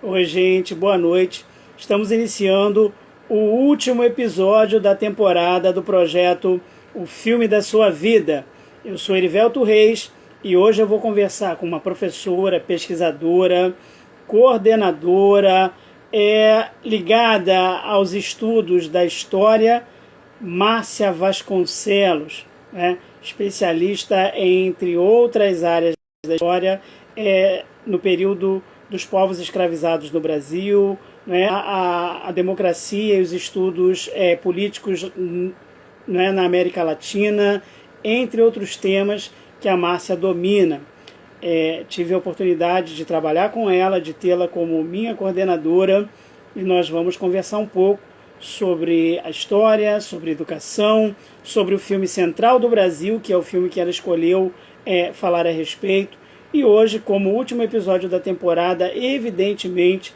Oi, gente, boa noite. Estamos iniciando o último episódio da temporada do projeto O Filme da Sua Vida. Eu sou Erivelto Reis e hoje eu vou conversar com uma professora, pesquisadora, coordenadora, ligada aos estudos da história, Márcia Vasconcelos, especialista entre outras áreas da história, no período dos povos escravizados no Brasil, a democracia e os estudos políticos na América Latina, entre outros temas que a Márcia domina. Tive a oportunidade de trabalhar com ela, de tê-la como minha coordenadora, e nós vamos conversar um pouco sobre a história, sobre a educação, sobre o filme central do Brasil, que é o filme que ela escolheu falar a respeito. E hoje, como último episódio da temporada, evidentemente,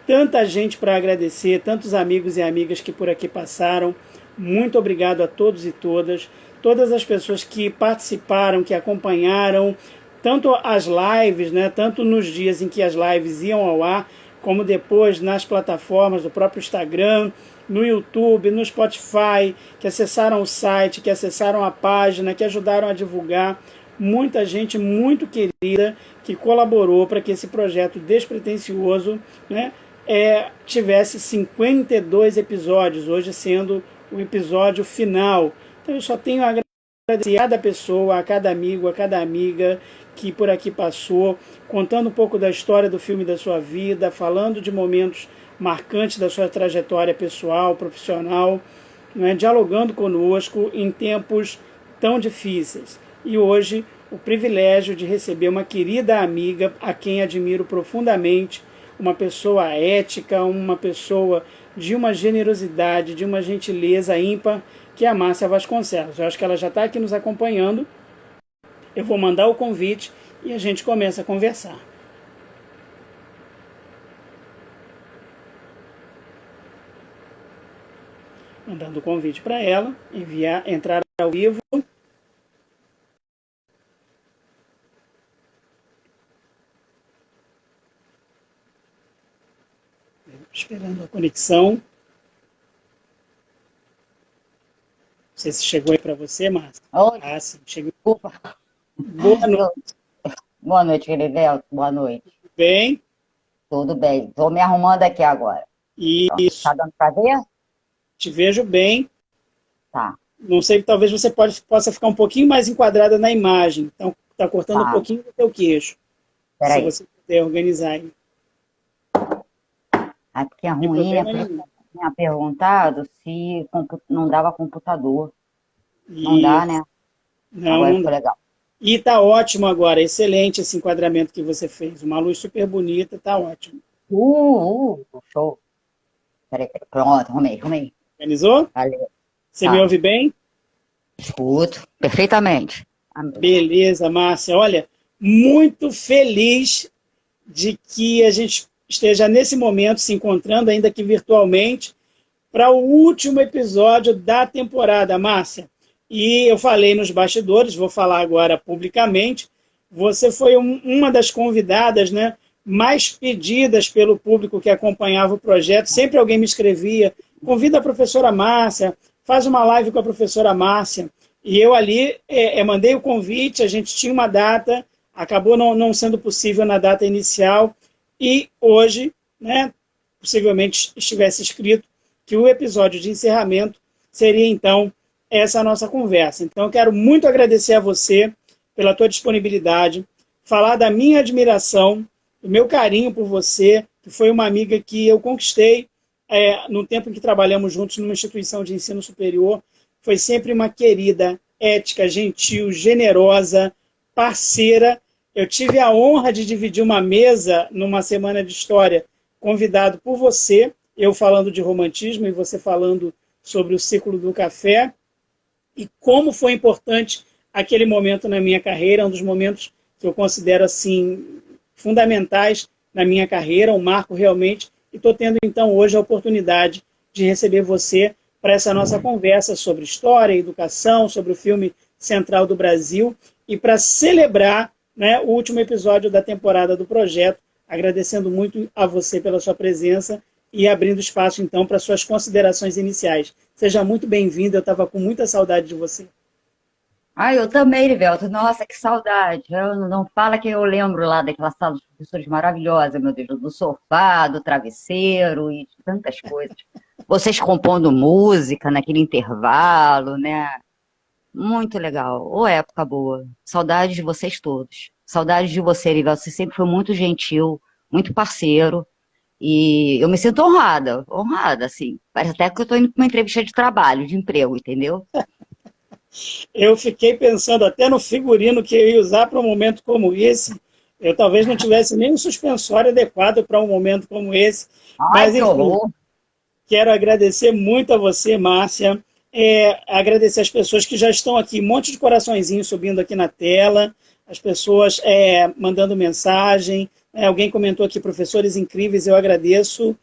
tanta gente para agradecer, tantos amigos e amigas que por aqui passaram. Muito obrigado a todos e todas as pessoas que participaram, que acompanharam, tanto as lives, tanto nos dias em que as lives iam ao ar, como depois nas plataformas do próprio Instagram, no YouTube, no Spotify, que acessaram o site, que acessaram a página, que ajudaram a divulgar. Muita gente muito querida que colaborou para que esse projeto despretensioso tivesse 52 episódios, hoje sendo o episódio final. Então eu só tenho a agradecer a cada pessoa, a cada amigo, a cada amiga que por aqui passou, contando um pouco da história do filme da sua vida, falando de momentos marcantes da sua trajetória pessoal, profissional, dialogando conosco em tempos tão difíceis. E hoje, o privilégio de receber uma querida amiga a quem admiro profundamente, uma pessoa ética, uma pessoa de uma generosidade, de uma gentileza ímpar, que é a Márcia Vasconcelos. Eu acho que ela já está aqui nos acompanhando. Eu vou mandar o convite e a gente começa a conversar. Mandando o convite para ela, entrar ao vivo. Esperando a conexão. Não sei se chegou aí para você, Márcia. Oi. Sim, chegou. Desculpa. Boa noite. Boa noite, Erivelto. Boa noite. Tudo bem? Tudo bem. Estou me arrumando aqui agora. Isso. Tá dando para ver? Te vejo bem. Tá. Não sei, talvez você possa ficar um pouquinho mais enquadrada na imagem. Então, está cortando um pouquinho do teu queixo. Peraí. Se você puder organizar aí. Aqui é ruim, tinha perguntado se não dava computador. Não dá, né? Não, agora não ficou dá. legal. E tá ótimo agora, excelente esse enquadramento que você fez. Uma luz super bonita, tá ótimo. Show. Peraí. Pronto, arrumei. Organizou? Valeu. Você me ouve bem? Escuto perfeitamente. Beleza, Márcia. Olha, muito feliz de que a gente esteja nesse momento se encontrando, ainda que virtualmente, para o último episódio da temporada, Márcia. E eu falei nos bastidores, vou falar agora publicamente, você foi uma das convidadas, mais pedidas pelo público que acompanhava o projeto. Sempre alguém me escrevia, convida a professora Márcia, faz uma live com a professora Márcia. E eu ali mandei o convite, a gente tinha uma data, acabou não sendo possível na data inicial, e hoje, possivelmente estivesse escrito que o episódio de encerramento seria, então, essa nossa conversa. Então, eu quero muito agradecer a você pela tua disponibilidade, falar da minha admiração, do meu carinho por você, que foi uma amiga que eu conquistei no tempo em que trabalhamos juntos numa instituição de ensino superior. Foi sempre uma querida, ética, gentil, generosa, parceira. Eu tive a honra de dividir uma mesa numa semana de história, convidado por você, eu falando de romantismo e você falando sobre o ciclo do café, e como foi importante aquele momento na minha carreira, um dos momentos que eu considero assim fundamentais na minha carreira, um marco realmente, e estou tendo então hoje a oportunidade de receber você para essa nossa conversa sobre história, educação, sobre o filme central do Brasil, e para celebrar o último episódio da temporada do projeto, agradecendo muito a você pela sua presença e abrindo espaço, então, para suas considerações iniciais. Seja muito bem-vindo, eu estava com muita saudade de você. Ah, eu também, Livelto. Nossa, que saudade. Eu não fala que eu lembro lá daquela sala dos professores maravilhosa, meu Deus, do sofá, do travesseiro e de tantas coisas. Vocês compondo música naquele intervalo, né? Muito legal. Ô, época boa. Saudades de vocês todos. Saudades de você, Livelto. Você sempre foi muito gentil, muito parceiro. E eu me sinto honrada, assim. Parece até que eu estou indo para uma entrevista de trabalho, de emprego, entendeu? Eu fiquei pensando até no figurino que eu ia usar para um momento como esse. Eu talvez não tivesse nem um suspensório adequado para um momento como esse. Ai, Mas, que enfim, horror. quero agradecer muito a você, Márcia. Agradecer as pessoas que já estão aqui. Um monte de coraçõezinhos subindo aqui na tela. As pessoas mandando mensagem. Alguém comentou aqui, professores incríveis, eu agradeço.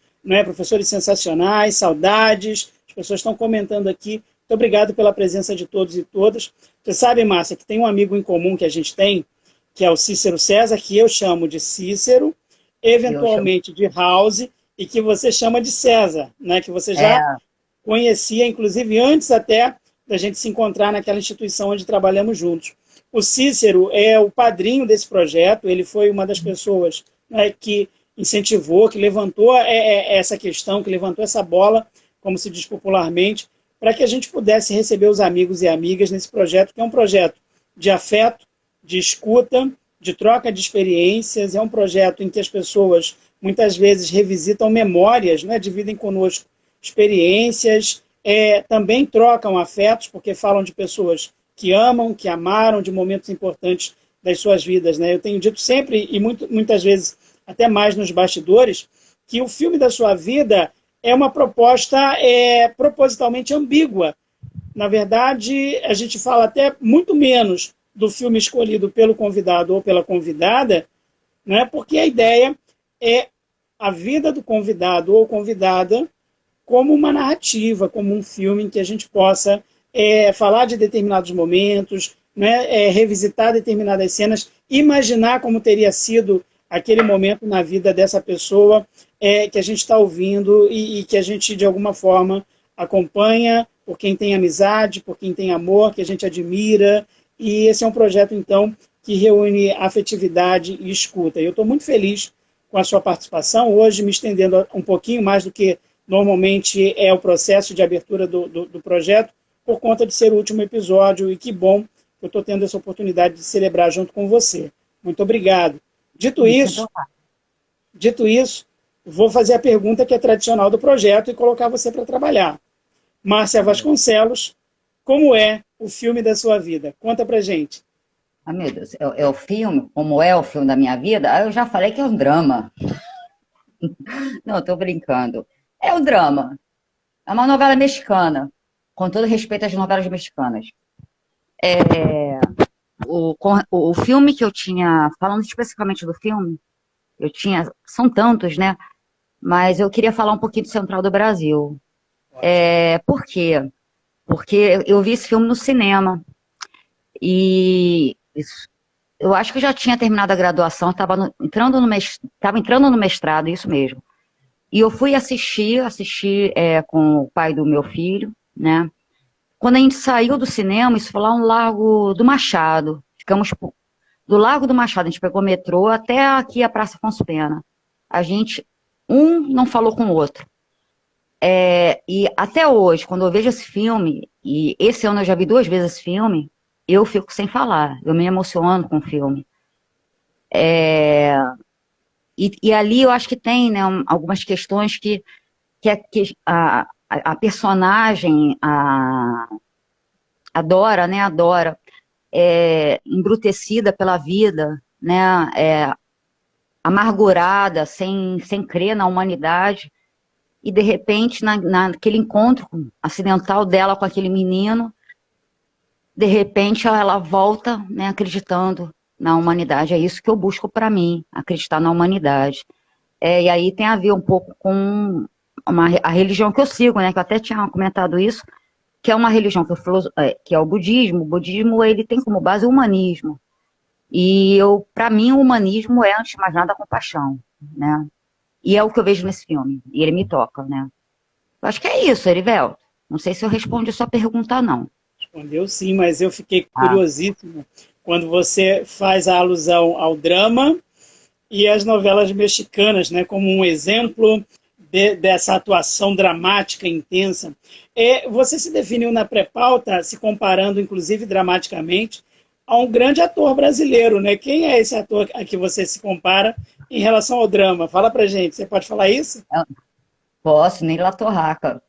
Professores sensacionais, saudades. As pessoas estão comentando aqui. Muito obrigado pela presença de todos e todas. Você sabe, Márcia, que tem um amigo em comum que a gente tem, que é o Cícero César, que eu chamo de Cícero, Eu chamo. eventualmente de House, e que você chama de César, né? Que você já É, conhecia, inclusive antes até da gente se encontrar naquela instituição onde trabalhamos juntos. O Cícero é o padrinho desse projeto, ele foi uma das pessoas, né, que incentivou, que levantou essa questão, que levantou essa bola, como se diz popularmente, para que a gente pudesse receber os amigos e amigas nesse projeto, que é um projeto de afeto, de escuta, de troca de experiências, é um projeto em que as pessoas muitas vezes revisitam memórias, né, dividem conosco experiências, também trocam afetos, porque falam de pessoas que amam, que amaram, de momentos importantes das suas vidas. Né? Eu tenho dito sempre, e muitas vezes até mais nos bastidores, que o filme da sua vida é uma proposta propositalmente ambígua. Na verdade, a gente fala até muito menos do filme escolhido pelo convidado ou pela convidada, né? Porque a ideia é a vida do convidado ou convidada como uma narrativa, como um filme em que a gente possa falar de determinados momentos, né? Revisitar determinadas cenas, imaginar como teria sido aquele momento na vida dessa pessoa que a gente está ouvindo e que a gente, de alguma forma, acompanha por quem tem amizade, por quem tem amor, que a gente admira. E esse é um projeto, então, que reúne afetividade e escuta. E eu estou muito feliz com a sua participação, hoje me estendendo um pouquinho mais do que normalmente é o processo de abertura do projeto, por conta de ser o último episódio, e que bom que eu estou tendo essa oportunidade de celebrar junto com você. Muito obrigado. Dito me sinto isso, honrada. dito isso, vou fazer a pergunta que é tradicional do projeto e colocar você para trabalhar. Márcia Ah, meu, Vasconcelos, como é o filme da sua vida? Conta pra gente. ah, meu Deus, é o filme, como é o filme da minha vida? Ah, eu já falei que é um drama. Não, estou brincando. É um drama. É uma novela mexicana, com todo respeito às novelas mexicanas. O filme que eu tinha, falando especificamente do filme, eu tinha, são tantos, né? Mas eu queria falar um pouquinho do Central do Brasil. Ótimo. Por quê? Porque eu vi esse filme no cinema e eu acho que eu já tinha terminado a graduação, estava entrando no mestrado, isso mesmo. E eu fui assistir com o pai do meu filho, né? Quando a gente saiu do cinema, isso foi lá no Largo do Machado. Ficamos do Largo do Machado, a gente pegou o metrô até aqui a Praça Afonso Pena. A gente, um não falou com o outro. E até hoje, quando eu vejo esse filme, e esse ano eu já vi 2 vezes esse filme, eu fico sem falar, eu me emociono com o filme. E ali eu acho que tem, né, algumas questões que a personagem, a Dora, né, a Dora, embrutecida pela vida, né, amargurada, sem crer na humanidade, e de repente, naquele encontro acidental dela com aquele menino, de repente ela volta, né, acreditando na humanidade. É isso que eu busco para mim, acreditar na humanidade. E aí tem a ver um pouco com a religião que eu sigo, né, que eu até tinha comentado isso, que é uma religião que é o budismo. O budismo ele tem como base o humanismo. E para mim, o humanismo é, antes de mais nada, a compaixão, né? E é o que eu vejo nesse filme. E ele me toca, né? Eu acho que é isso, Erivelto. Não sei se eu respondi a sua pergunta, não. Respondeu sim, mas eu fiquei Ah, curiosíssimo quando você faz a alusão ao drama e às novelas mexicanas, né, como um exemplo dessa atuação dramática intensa. Você se definiu na pré-pauta, se comparando, inclusive, dramaticamente, a um grande ator brasileiro, né? Quem é esse ator a que você se compara em relação ao drama? Fala pra gente, você pode falar isso? eu posso, nem La Torraca.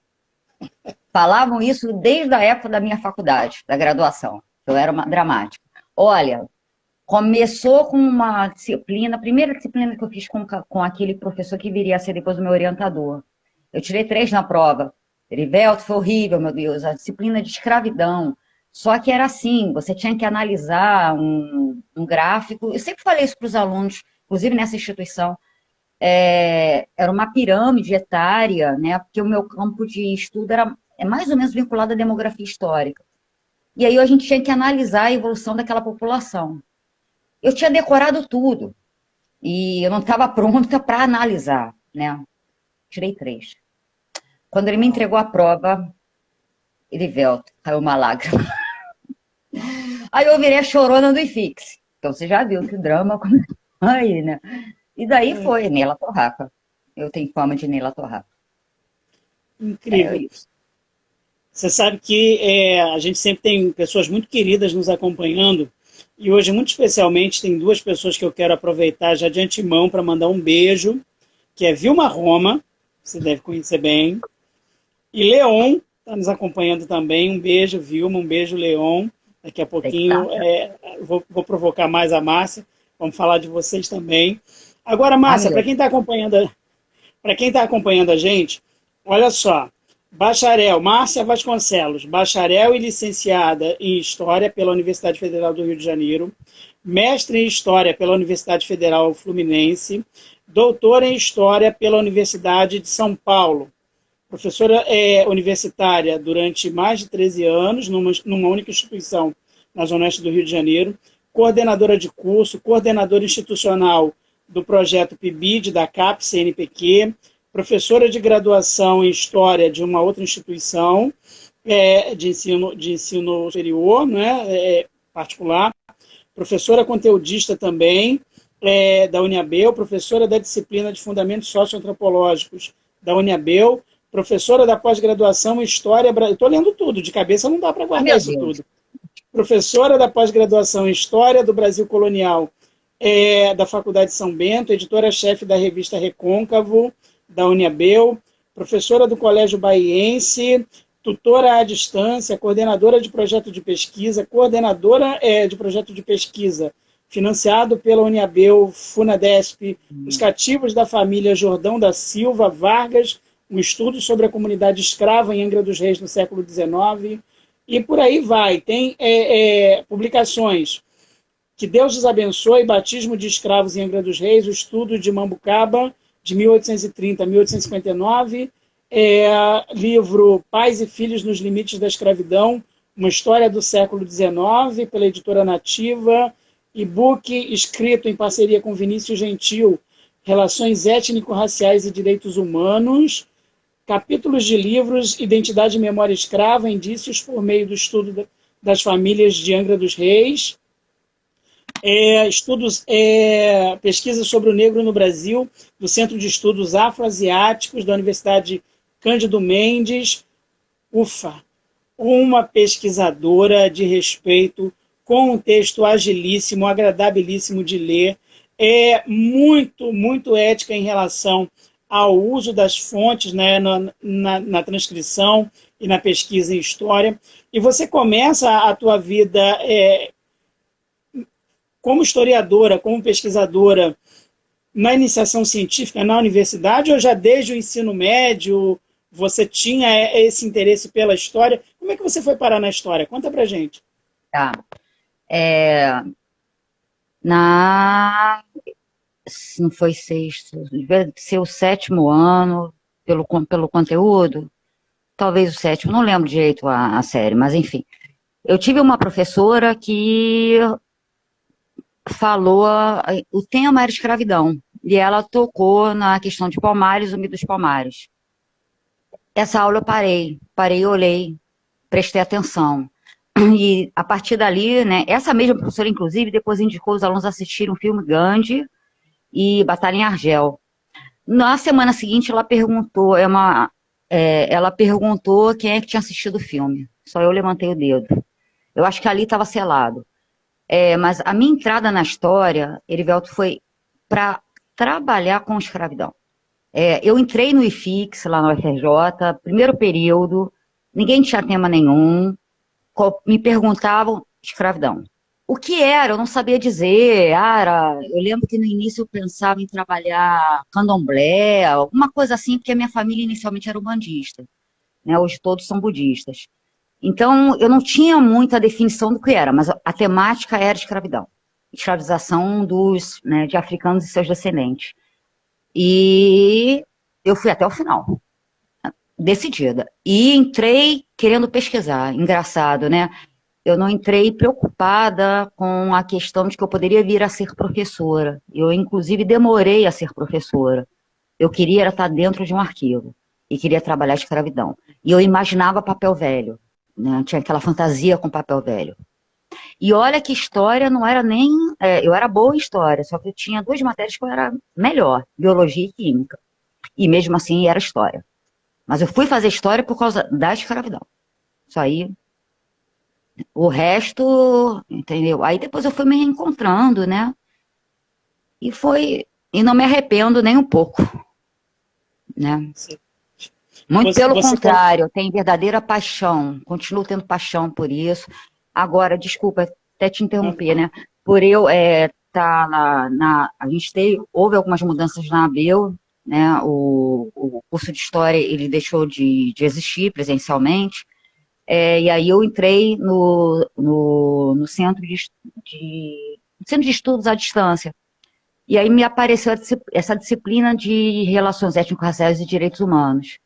Falavam isso desde a época da minha faculdade, da graduação. Eu era uma dramática. Olha, começou com uma disciplina, a primeira disciplina que eu fiz com aquele professor que viria a ser depois o meu orientador. Eu tirei 3 na prova. Erivelto, foi horrível, meu Deus, a disciplina de escravidão. Só que era assim, você tinha que analisar um gráfico. Eu sempre falei isso para os alunos, inclusive nessa instituição. Era uma pirâmide etária, né? Porque o meu campo de estudo é mais ou menos vinculado à demografia histórica. E aí a gente tinha que analisar a evolução daquela população. Eu tinha decorado tudo e eu não estava pronta para analisar, né? Tirei 3. Quando ele me entregou a prova, Erivelto, caiu uma lágrima. Aí eu virei a chorona do IFIX. Então você já viu que o drama começou aí, né? E daí foi, Nela Torraca. Eu tenho fama de Nela Torraca. É Incrível. isso. Você sabe que a gente sempre tem pessoas muito queridas nos acompanhando e hoje, muito especialmente, tem 2 pessoas que eu quero aproveitar já de antemão para mandar um beijo, que é Vilma Roma, você deve conhecer bem, e Leon está nos acompanhando também. Um beijo, Vilma, um beijo, Leon. Daqui a Sei que tá. pouquinho vou provocar mais a Márcia, vamos falar de vocês também. Agora, Ah, Márcia, meu. para quem está acompanhando a gente, olha só. Bacharel, Márcia Vasconcelos, bacharel e licenciada em História pela Universidade Federal do Rio de Janeiro, mestre em História pela Universidade Federal Fluminense, doutora em História pela Universidade de São Paulo, professora universitária durante mais de 13 anos, numa única instituição na Zona Oeste do Rio de Janeiro, coordenadora de curso, coordenadora institucional do projeto PIBID da CAP CNPq, professora de graduação em História de uma outra instituição de ensino superior, né, particular, professora conteudista também da Uniabel, professora da disciplina de Fundamentos Socioantropológicos da Uniabel, professora da pós-graduação em História... Estou lendo tudo, de cabeça não dá para Ah, guardar meu isso Deus. tudo. Professora da pós-graduação em História do Brasil Colonial da Faculdade São Bento, editora-chefe da revista Recôncavo, da Uniabel, professora do Colégio Baiense, tutora à distância, coordenadora de projeto de pesquisa, coordenadora de projeto de pesquisa financiado pela Uniabel, Funadesp, Os Cativos da Família Jordão da Silva Vargas, um estudo sobre a comunidade escrava em Angra dos Reis no século XIX, e por aí vai. Tem publicações: Que Deus os abençoe, Batismo de Escravos em Angra dos Reis, o estudo de Mambucaba, de 1830 a 1859, livro Pais e Filhos nos Limites da Escravidão, uma história do século XIX, pela editora Nativa, e-book escrito em parceria com Vinícius Gentil, Relações Étnico-Raciais e Direitos Humanos, capítulos de livros Identidade e Memória Escrava, Indícios por meio do estudo das famílias de Angra dos Reis, pesquisas sobre o negro no Brasil, do Centro de Estudos Afroasiáticos, da Universidade Cândido Mendes. Ufa! Uma pesquisadora de respeito, com um texto agilíssimo, agradabilíssimo de ler, muito, muito ética em relação ao uso das fontes, né, na transcrição e na pesquisa em história. E você começa a tua vida como historiadora, como pesquisadora, na iniciação científica na universidade, ou já desde o ensino médio você tinha esse interesse pela história? Como é que você foi parar na história? Conta pra gente. Tá. É, na não foi sexto, devia ser o 7º ano, pelo conteúdo, talvez o 7º, não lembro direito a série, mas enfim. Eu tive uma professora que falou, o tema era escravidão, e ela tocou na questão de Palmares, o mito dos Palmares. Essa aula eu parei, olhei, prestei atenção. E a partir dali, né, essa mesma professora, inclusive, depois indicou os alunos a assistirem o filme Gandhi e Batalha em Argel. Na semana seguinte, ela perguntou quem é que tinha assistido o filme. Só eu levantei o dedo. Eu acho que ali estava selado. Mas a minha entrada na história, Erivelto, foi para trabalhar com escravidão. Eu entrei no IFIX, lá no UFRJ, primeiro período, ninguém tinha tema nenhum, me perguntavam escravidão. O que era? Eu não sabia dizer. Eu lembro que no início eu pensava em trabalhar candomblé, alguma coisa assim, porque a minha família inicialmente era umbandista, né? Hoje todos são budistas. Então eu não tinha muita definição do que era, mas a temática era escravidão, escravização de africanos e seus descendentes. E eu fui até o final, decidida. E entrei querendo pesquisar. Engraçado, né? Eu não entrei preocupada com a questão de que eu poderia vir a ser professora. Eu, inclusive, demorei a ser professora. Eu queria estar dentro de um arquivo e queria trabalhar a escravidão. E eu imaginava papel velho, né? Tinha aquela fantasia com papel velho. E olha que história não era nem... eu era boa em história, só que eu tinha duas matérias que eu era melhor, biologia e química. E mesmo assim era história. Mas eu fui fazer história por causa da escravidão. Isso aí. O resto, entendeu? Aí depois eu fui me reencontrando, né? E foi. E não me arrependo nem um pouco, né? Sim. Muito Você, pelo você, contrário, eu tenho verdadeira paixão. Continuo tendo paixão por isso. Agora, desculpa até te interromper, né? Por eu estar a gente houve algumas mudanças na ABEU, né? O curso de História, ele deixou de existir presencialmente. E aí eu entrei no centro de estudos à distância. E aí me apareceu essa disciplina de relações étnico-raciais e direitos humanos.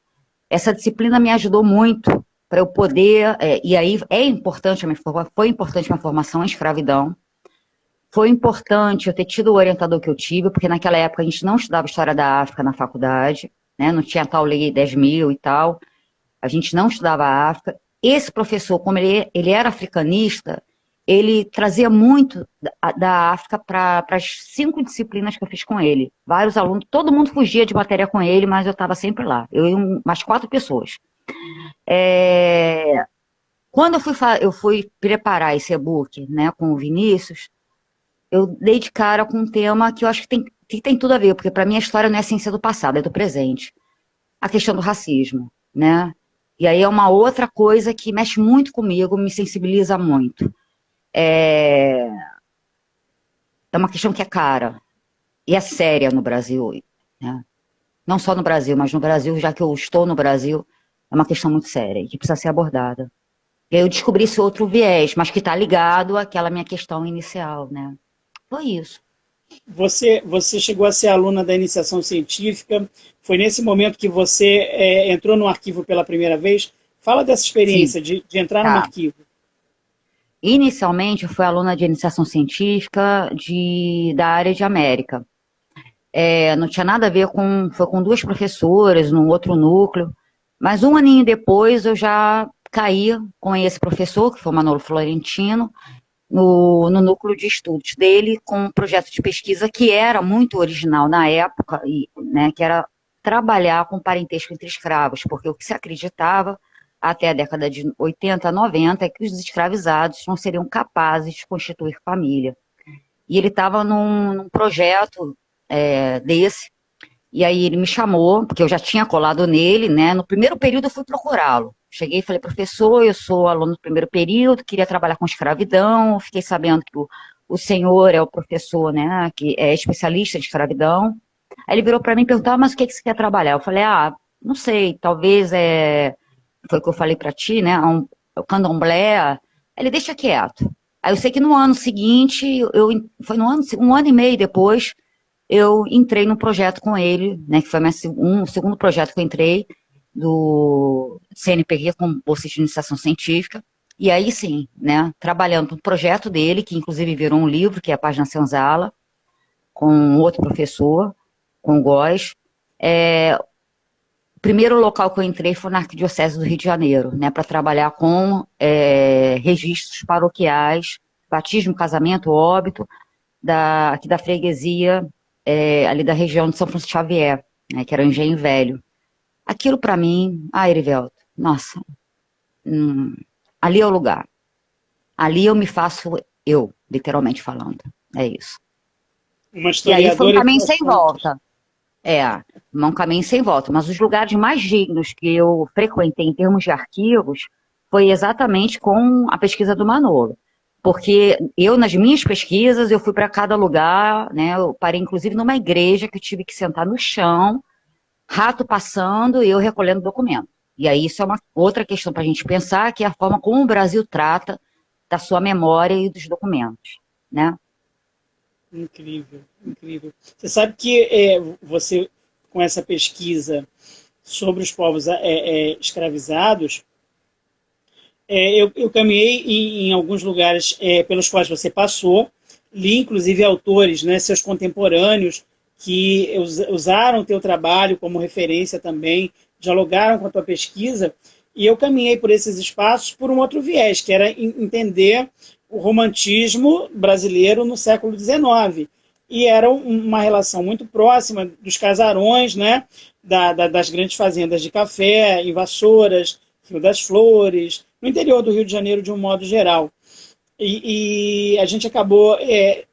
Essa disciplina me ajudou muito para eu poder, e aí foi importante a minha formação em escravidão, foi importante eu ter tido o orientador que eu tive, porque naquela época a gente não estudava história da África na faculdade, né? Não tinha tal lei 10.000 e tal, a gente não estudava a África. Esse professor, como ele era africanista, ele trazia muito da África para as 5 disciplinas que eu fiz com ele. Vários alunos, todo mundo fugia de matéria com ele, mas eu estava sempre lá. Eu e umas 4 pessoas. Quando eu fui preparar esse e-book, né, com o Vinícius, eu dei de cara com um tema que eu acho que tem tudo a ver, porque para mim a história não é ciência do passado, é do presente. A questão do racismo, né? E aí é uma outra coisa que mexe muito comigo, me sensibiliza muito. É uma questão que é cara e é séria no Brasil, né? Não só no Brasil, mas no Brasil, já que eu estou no Brasil, é uma questão muito séria e que precisa ser abordada. E aí eu descobri esse outro viés, mas que está ligado àquela minha questão inicial, né? Foi isso. você chegou a ser aluna da iniciação científica. Foi nesse momento que você entrou no arquivo pela primeira vez. Fala dessa Sim, experiência de entrar num tá. arquivo. Inicialmente, eu fui aluna de iniciação científica da área de América. Não tinha nada a ver foi com 2 professoras, num outro núcleo. Mas um aninho depois eu já caí com esse professor, que foi o Manolo Florentino, no núcleo de estudos dele, com um projeto de pesquisa que era muito original na época, né, que era trabalhar com parentesco entre escravos, porque o que se acreditava até a década de 80, 90 é que os escravizados não seriam capazes de constituir família. E ele estava num projeto desse, e aí ele me chamou, porque eu já tinha colado nele, né? No primeiro período eu fui procurá-lo. Cheguei e falei, professor, eu sou aluno do primeiro período, queria trabalhar com escravidão, fiquei sabendo que o senhor é o professor, né, que é especialista em escravidão. Aí ele virou para mim e perguntou, mas o que você quer trabalhar? Eu falei, não sei, talvez foi o que eu falei para ti, né, o candomblé. Aí ele, deixa quieto. Aí eu sei que no ano seguinte, foi um ano e meio depois, eu entrei num projeto com ele, né, que foi o segundo projeto que eu entrei, do CNPq com bolsa de iniciação científica, E aí sim, né, trabalhando no projeto dele, que inclusive virou um livro, que é a Página Senzala, com outro professor, com o Góes. O primeiro local que eu entrei foi na Arquidiocese do Rio de Janeiro, né, para trabalhar com registros paroquiais, batismo, casamento, óbito, aqui da freguesia, ali da região de São Francisco Xavier, né, que era o Engenho Velho. Aquilo para mim, Erivelto, nossa, ali é o lugar. Ali eu me faço eu, literalmente falando. É isso. Uma E aí foi um historiadora em caminho suas sem contas. volta. É, um caminho sem volta. Mas os lugares mais dignos que eu frequentei em termos de arquivos foi exatamente com a pesquisa do Manolo. Porque eu, nas minhas pesquisas, eu fui para cada lugar, né? Eu parei, inclusive, numa igreja que eu tive que sentar no chão, rato passando e eu recolhendo documento. E aí isso é uma outra questão para a gente pensar, que é a forma como o Brasil trata da sua memória e dos documentos, né? Incrível, incrível. Você sabe que você, com essa pesquisa sobre os povos escravizados, eu caminhei em alguns lugares pelos quais você passou, li inclusive autores, né, seus contemporâneos, que usaram o teu trabalho como referência também, dialogaram com a tua pesquisa, e eu caminhei por esses espaços por um outro viés, que era entender o romantismo brasileiro no século XIX. E era uma relação muito próxima dos casarões, né, das grandes fazendas de café, em Vassouras, Rio das Flores, no interior do Rio de Janeiro de um modo geral. E a gente acabou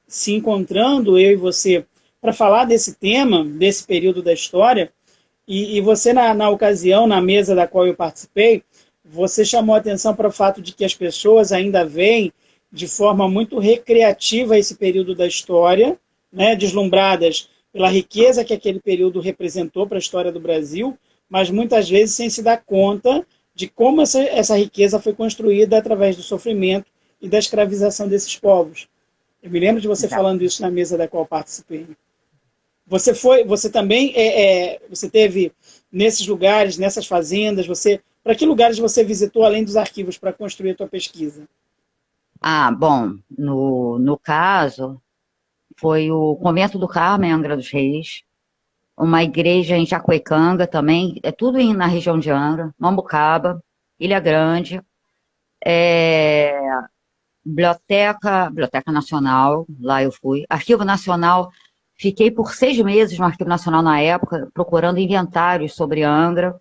se encontrando, eu e você, para falar desse tema, desse período da história, e você, na ocasião, na mesa da qual eu participei, você chamou a atenção para o fato de que as pessoas ainda veem de forma muito recreativa esse período da história, né, deslumbradas pela riqueza que aquele período representou para a história do Brasil, mas muitas vezes sem se dar conta de como essa riqueza foi construída através do sofrimento e da escravização desses povos. Eu me lembro de você falando isso na mesa da qual participei. Você também, você teve nesses lugares, nessas fazendas, para que lugares você visitou além dos arquivos para construir a tua pesquisa? Ah, bom, no caso, foi o Convento do Carmo, em Angra dos Reis, uma igreja em Jacuecanga também, é tudo na região de Angra, Mambucaba, Ilha Grande, é, Biblioteca Nacional, lá eu fui, Arquivo Nacional, fiquei por 6 meses no Arquivo Nacional na época, procurando inventários sobre Angra.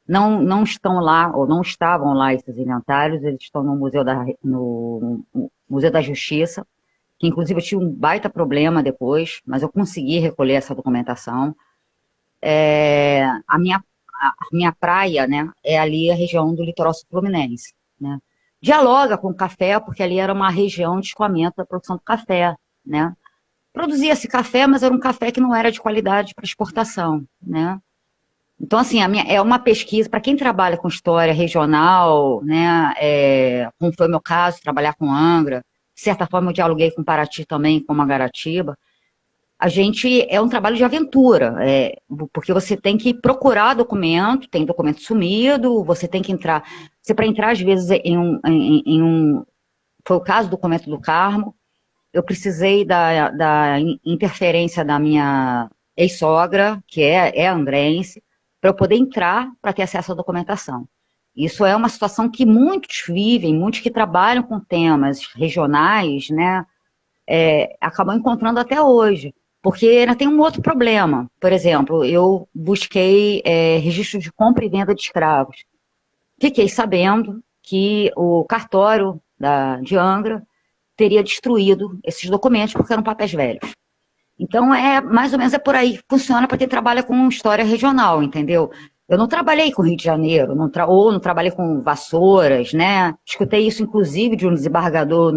Não estão lá, ou não estavam lá esses inventários, eles estão no Museu da Justiça, que inclusive eu tive um baita problema depois, mas eu consegui recolher essa documentação. A minha praia, né, é ali a região do litoral sul-fluminense, né. Dialoga com o café, porque ali era uma região de escoamento da produção do café, né. Produzia-se café, mas era um café que não era de qualidade para exportação, né. Então, assim, é uma pesquisa, para quem trabalha com história regional, né, como foi o meu caso, trabalhar com Angra, de certa forma eu dialoguei com Paraty também, com Mangaratiba, a gente, é um trabalho de aventura, porque você tem que procurar documento, tem documento sumido, você tem que entrar, para entrar às vezes foi o caso do Convento do Carmo, eu precisei da interferência da minha ex-sogra, que é angrense, para eu poder entrar para ter acesso à documentação. Isso é uma situação que muitos vivem, muitos que trabalham com temas regionais, né, acabam encontrando até hoje. Porque ainda tem um outro problema. Por exemplo, eu busquei registro de compra e venda de escravos. Fiquei sabendo que o cartório de Angra teria destruído esses documentos porque eram papéis velhos. Então, mais ou menos por aí. Funciona para quem trabalha com história regional, entendeu? Eu não trabalhei com Rio de Janeiro, ou não trabalhei com Vassouras, né? Escutei isso, inclusive, de um desembargador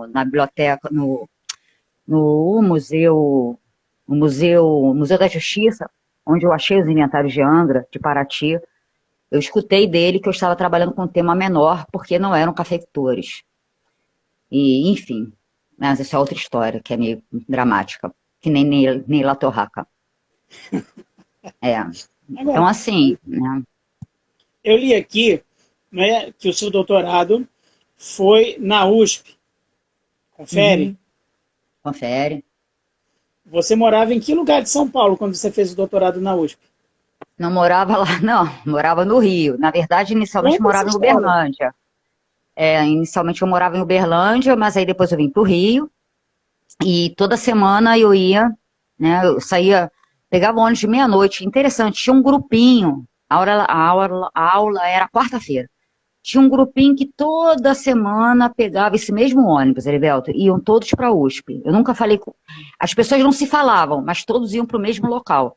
na biblioteca, no Museu da Justiça, onde eu achei os inventários de Angra, de Paraty. Eu escutei dele que eu estava trabalhando com um tema menor, porque não eram cafeicultores. E, enfim, mas essa é outra história, que é meio dramática, que nem Neila Torraca. Então, assim, né? Eu li aqui, né, que o seu doutorado foi na USP. Confere? Uhum. Confere. Você morava em que lugar de São Paulo quando você fez o doutorado na USP? Não morava lá, não. Morava no Rio. Na verdade, inicialmente Conta essa morava em história. Uberlândia. Inicialmente eu morava em Uberlândia, mas aí depois eu vim para o Rio. E toda semana eu ia, né? Eu saía, pegava o ônibus de meia-noite. Interessante, tinha um grupinho. A aula era quarta-feira. Tinha um grupinho que toda semana pegava esse mesmo ônibus, Heriberto, iam todos para a USP. Eu nunca falei com... As pessoas não se falavam, mas todos iam para o mesmo local.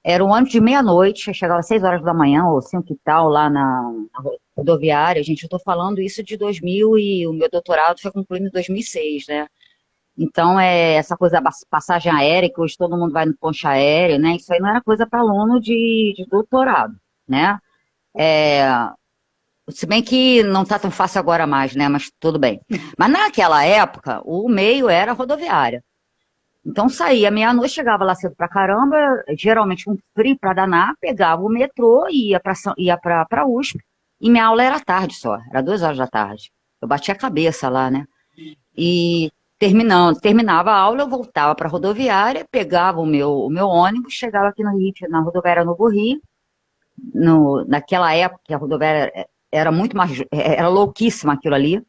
Era um ônibus de meia-noite, chegava às 6 horas da manhã, ou 5 e tal, lá na rodoviária. Gente, eu estou falando isso de 2000 e o meu doutorado foi concluído em 2006, né? Então, essa coisa da passagem aérea, que hoje todo mundo vai no ponte aéreo, né? Isso aí não era coisa para aluno de doutorado, né? É, se bem que não está tão fácil agora mais, né? Mas tudo bem. Mas naquela época, o meio era rodoviária. Então saía meia-noite, chegava lá cedo pra caramba, geralmente um frio pra danar, pegava o metrô e ia pra USP. E minha aula era tarde só, era 2 horas da tarde. Eu batia a cabeça lá, né? E terminava a aula, eu voltava pra rodoviária, pegava o meu ônibus, chegava aqui no Rio, na rodoviária Novo Rio, naquela época, a rodoviária era muito mais, era louquíssima aquilo ali.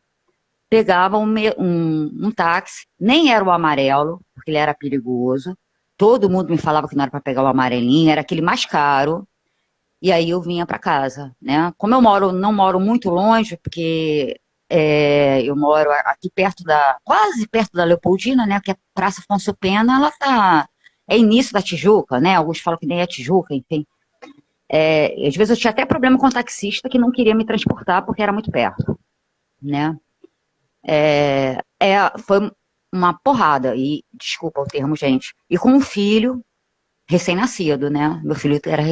Pegava um táxi, nem era o amarelo, porque ele era perigoso. Todo mundo me falava que não era para pegar o amarelinho, era aquele mais caro. E aí eu vinha para casa, né? Como eu não moro muito longe, porque eu moro aqui quase perto da Leopoldina, né? Que é Praça Afonso Pena, é início da Tijuca, né? Alguns falam que nem é Tijuca, enfim. Às vezes eu tinha até problema com o taxista que não queria me transportar porque era muito perto, né? Foi uma porrada, e desculpa o termo, gente. E com um filho recém-nascido, né? Meu filho era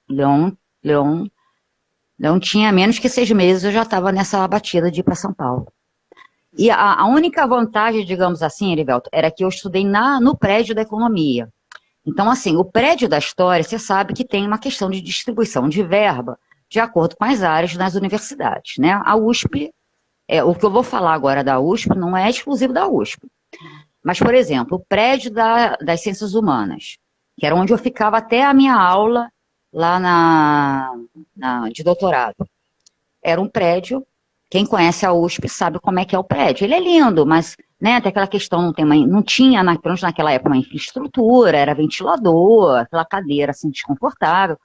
Leon, Leon tinha menos que 6 meses, eu já estava nessa batida de ir para São Paulo. E a única vantagem, digamos assim, Erivelto, era que eu estudei no prédio da economia. Então, assim, o prédio da história, você sabe que tem uma questão de distribuição de verba de acordo com as áreas nas universidades, né? A USP, o que eu vou falar agora da USP não é exclusivo da USP. Mas, por exemplo, o prédio das ciências humanas, que era onde eu ficava até a minha aula lá de doutorado. Era um prédio, quem conhece a USP sabe como é que é o prédio. Ele é lindo, mas né, tem aquela questão, não tinha naquela época uma infraestrutura, era ventilador, aquela cadeira assim desconfortável.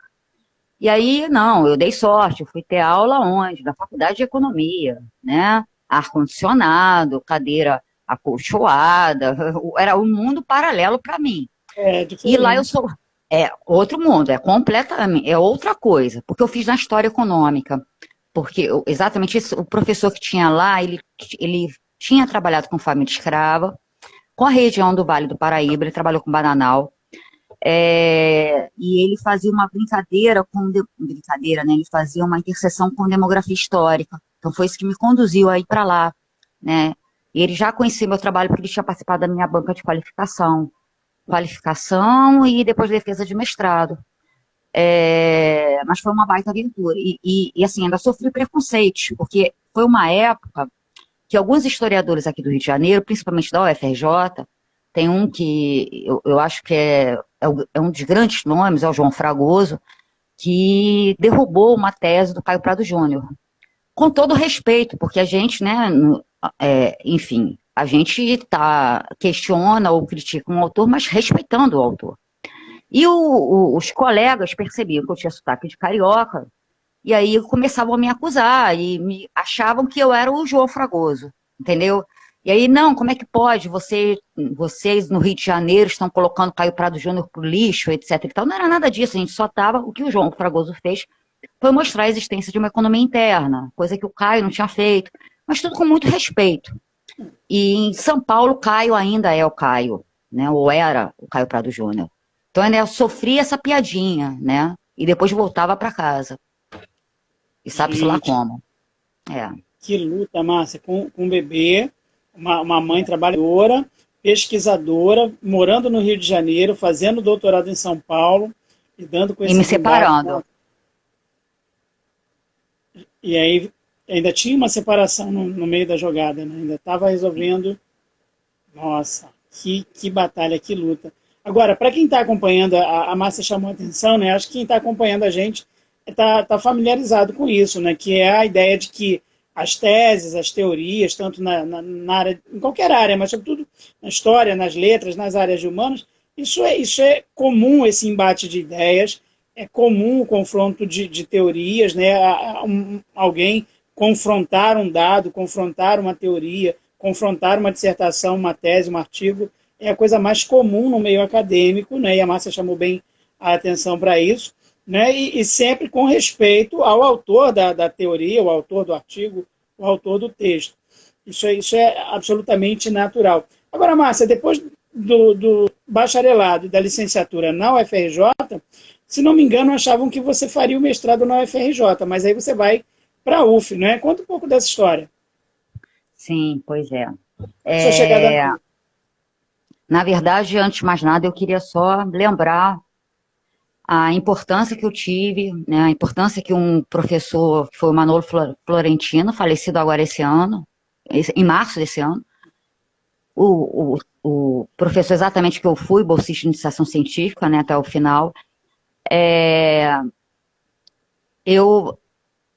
E aí, não, eu dei sorte, eu fui ter aula onde? Na Faculdade de Economia, né? Ar-condicionado, cadeira acolchoada, era um mundo paralelo para mim. É E lá eu diferente. sou, outro mundo, é completamente, é outra coisa, porque eu fiz na história econômica, porque exatamente isso, o professor que tinha lá, ele tinha trabalhado com família escrava, com a região do Vale do Paraíba, ele trabalhou com Bananal, e ele fazia uma brincadeira, né? Ele fazia uma interseção com demografia histórica. Então foi isso que me conduziu a ir para lá, né? E ele já conhecia meu trabalho porque ele tinha participado da minha banca de qualificação e depois defesa de mestrado. Mas foi uma baita aventura. E assim, ainda sofri preconceitos, porque foi uma época que alguns historiadores aqui do Rio de Janeiro, principalmente da UFRJ, tem um que eu acho que é um dos grandes nomes, é o João Fragoso, que derrubou uma tese do Caio Prado Júnior. Com todo respeito, porque a gente, né, enfim, a gente questiona ou critica um autor, mas respeitando o autor. E os colegas percebiam que eu tinha sotaque de carioca, e aí começavam a me acusar, e me achavam que eu era o João Fragoso, entendeu? E aí, não, como é que pode? Vocês no Rio de Janeiro estão colocando Caio Prado Júnior pro lixo, etc. E tal. Não era nada disso, a gente só estava. O que o João Fragoso fez foi mostrar a existência de uma economia interna, coisa que o Caio não tinha feito, mas tudo com muito respeito. E em São Paulo, Caio ainda é o Caio, né? Ou era o Caio Prado Júnior. Então ainda sofria essa piadinha, né? E depois voltava para casa. E sabe-se lá Gente, como. É. que luta, Márcia, com um bebê, uma mãe trabalhadora, pesquisadora, morando no Rio de Janeiro, fazendo doutorado em São Paulo, lidando com E me esses embates. separando. E aí, Ainda tinha uma separação no meio da jogada, né? Ainda estava resolvendo. Nossa, que batalha, que luta. Agora, para quem está acompanhando, a Márcia chamou a atenção, né? Acho que quem está acompanhando a gente está familiarizado com isso, né? Que é a ideia de que as teses, as teorias, tanto na área, em qualquer área, mas sobretudo na história, nas letras, nas áreas de humanas, isso é comum, esse embate de ideias, é comum o confronto de teorias, né? Alguém confrontar um dado, confrontar uma teoria, confrontar uma dissertação, uma tese, um artigo, é a coisa mais comum no meio acadêmico, né? E a Márcia chamou bem a atenção para isso, né? E sempre com respeito ao autor da teoria, o autor do artigo, o autor do texto. Isso é absolutamente natural. Agora, Márcia, depois do bacharelado e da licenciatura na UFRJ, se não me engano, achavam que você faria o mestrado na UFRJ, mas aí você vai para a UF, né? Conta um pouco dessa história. Sim, pois é. Sua chegada na UF. Na verdade, antes de mais nada, eu queria só lembrar a importância que eu tive, né, a importância que um professor, que foi o Manolo Florentino, falecido agora esse ano, em março desse ano, o professor exatamente que eu fui, bolsista de iniciação científica, né, até o final,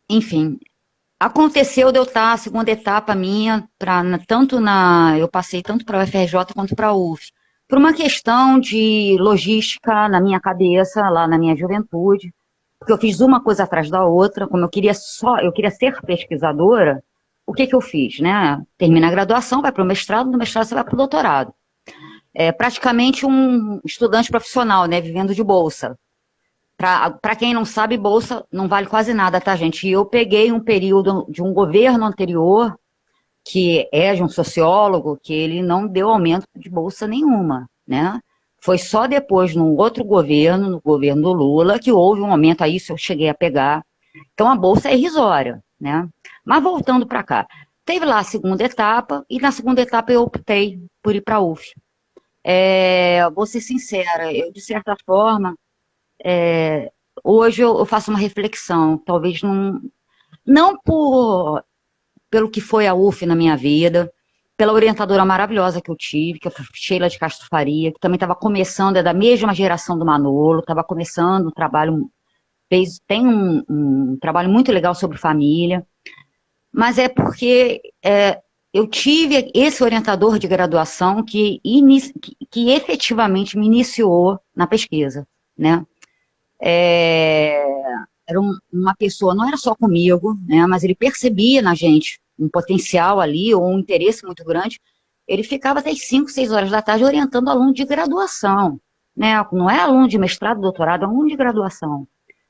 enfim, aconteceu de eu estar, a segunda etapa minha, eu passei tanto para a UFRJ quanto para a UF, por uma questão de logística na minha cabeça, lá na minha juventude, porque eu fiz uma coisa atrás da outra, como eu queria ser pesquisadora, o que eu fiz, né? Termina a graduação, vai para o mestrado, no mestrado você vai para o doutorado. É praticamente um estudante profissional, né, vivendo de bolsa. Para quem não sabe, bolsa não vale quase nada, tá, gente? E eu peguei um período de um governo anterior, que é de um sociólogo, que ele não deu aumento de bolsa nenhuma, né? Foi só depois, no outro governo, no governo do Lula, que houve um aumento, a isso eu cheguei a pegar. Então, a bolsa é irrisória, né? Mas voltando para cá, teve lá a segunda etapa, e na segunda etapa eu optei por ir para a UF. Vou ser sincera, eu, de certa forma, hoje eu faço uma reflexão, talvez não pelo que foi a UF na minha vida, pela orientadora maravilhosa que eu tive, que foi Sheila de Castro Faria, que também estava começando, é da mesma geração do Manolo, estava começando o trabalho, tem um trabalho muito legal sobre família, mas é porque eu tive esse orientador de graduação que efetivamente me iniciou na pesquisa, né? Era uma pessoa, não era só comigo, né, mas ele percebia na gente um potencial ali, ou um interesse muito grande. Ele ficava até as 5, 6 horas da tarde orientando aluno de graduação, né, não é aluno de mestrado, doutorado, é aluno de graduação.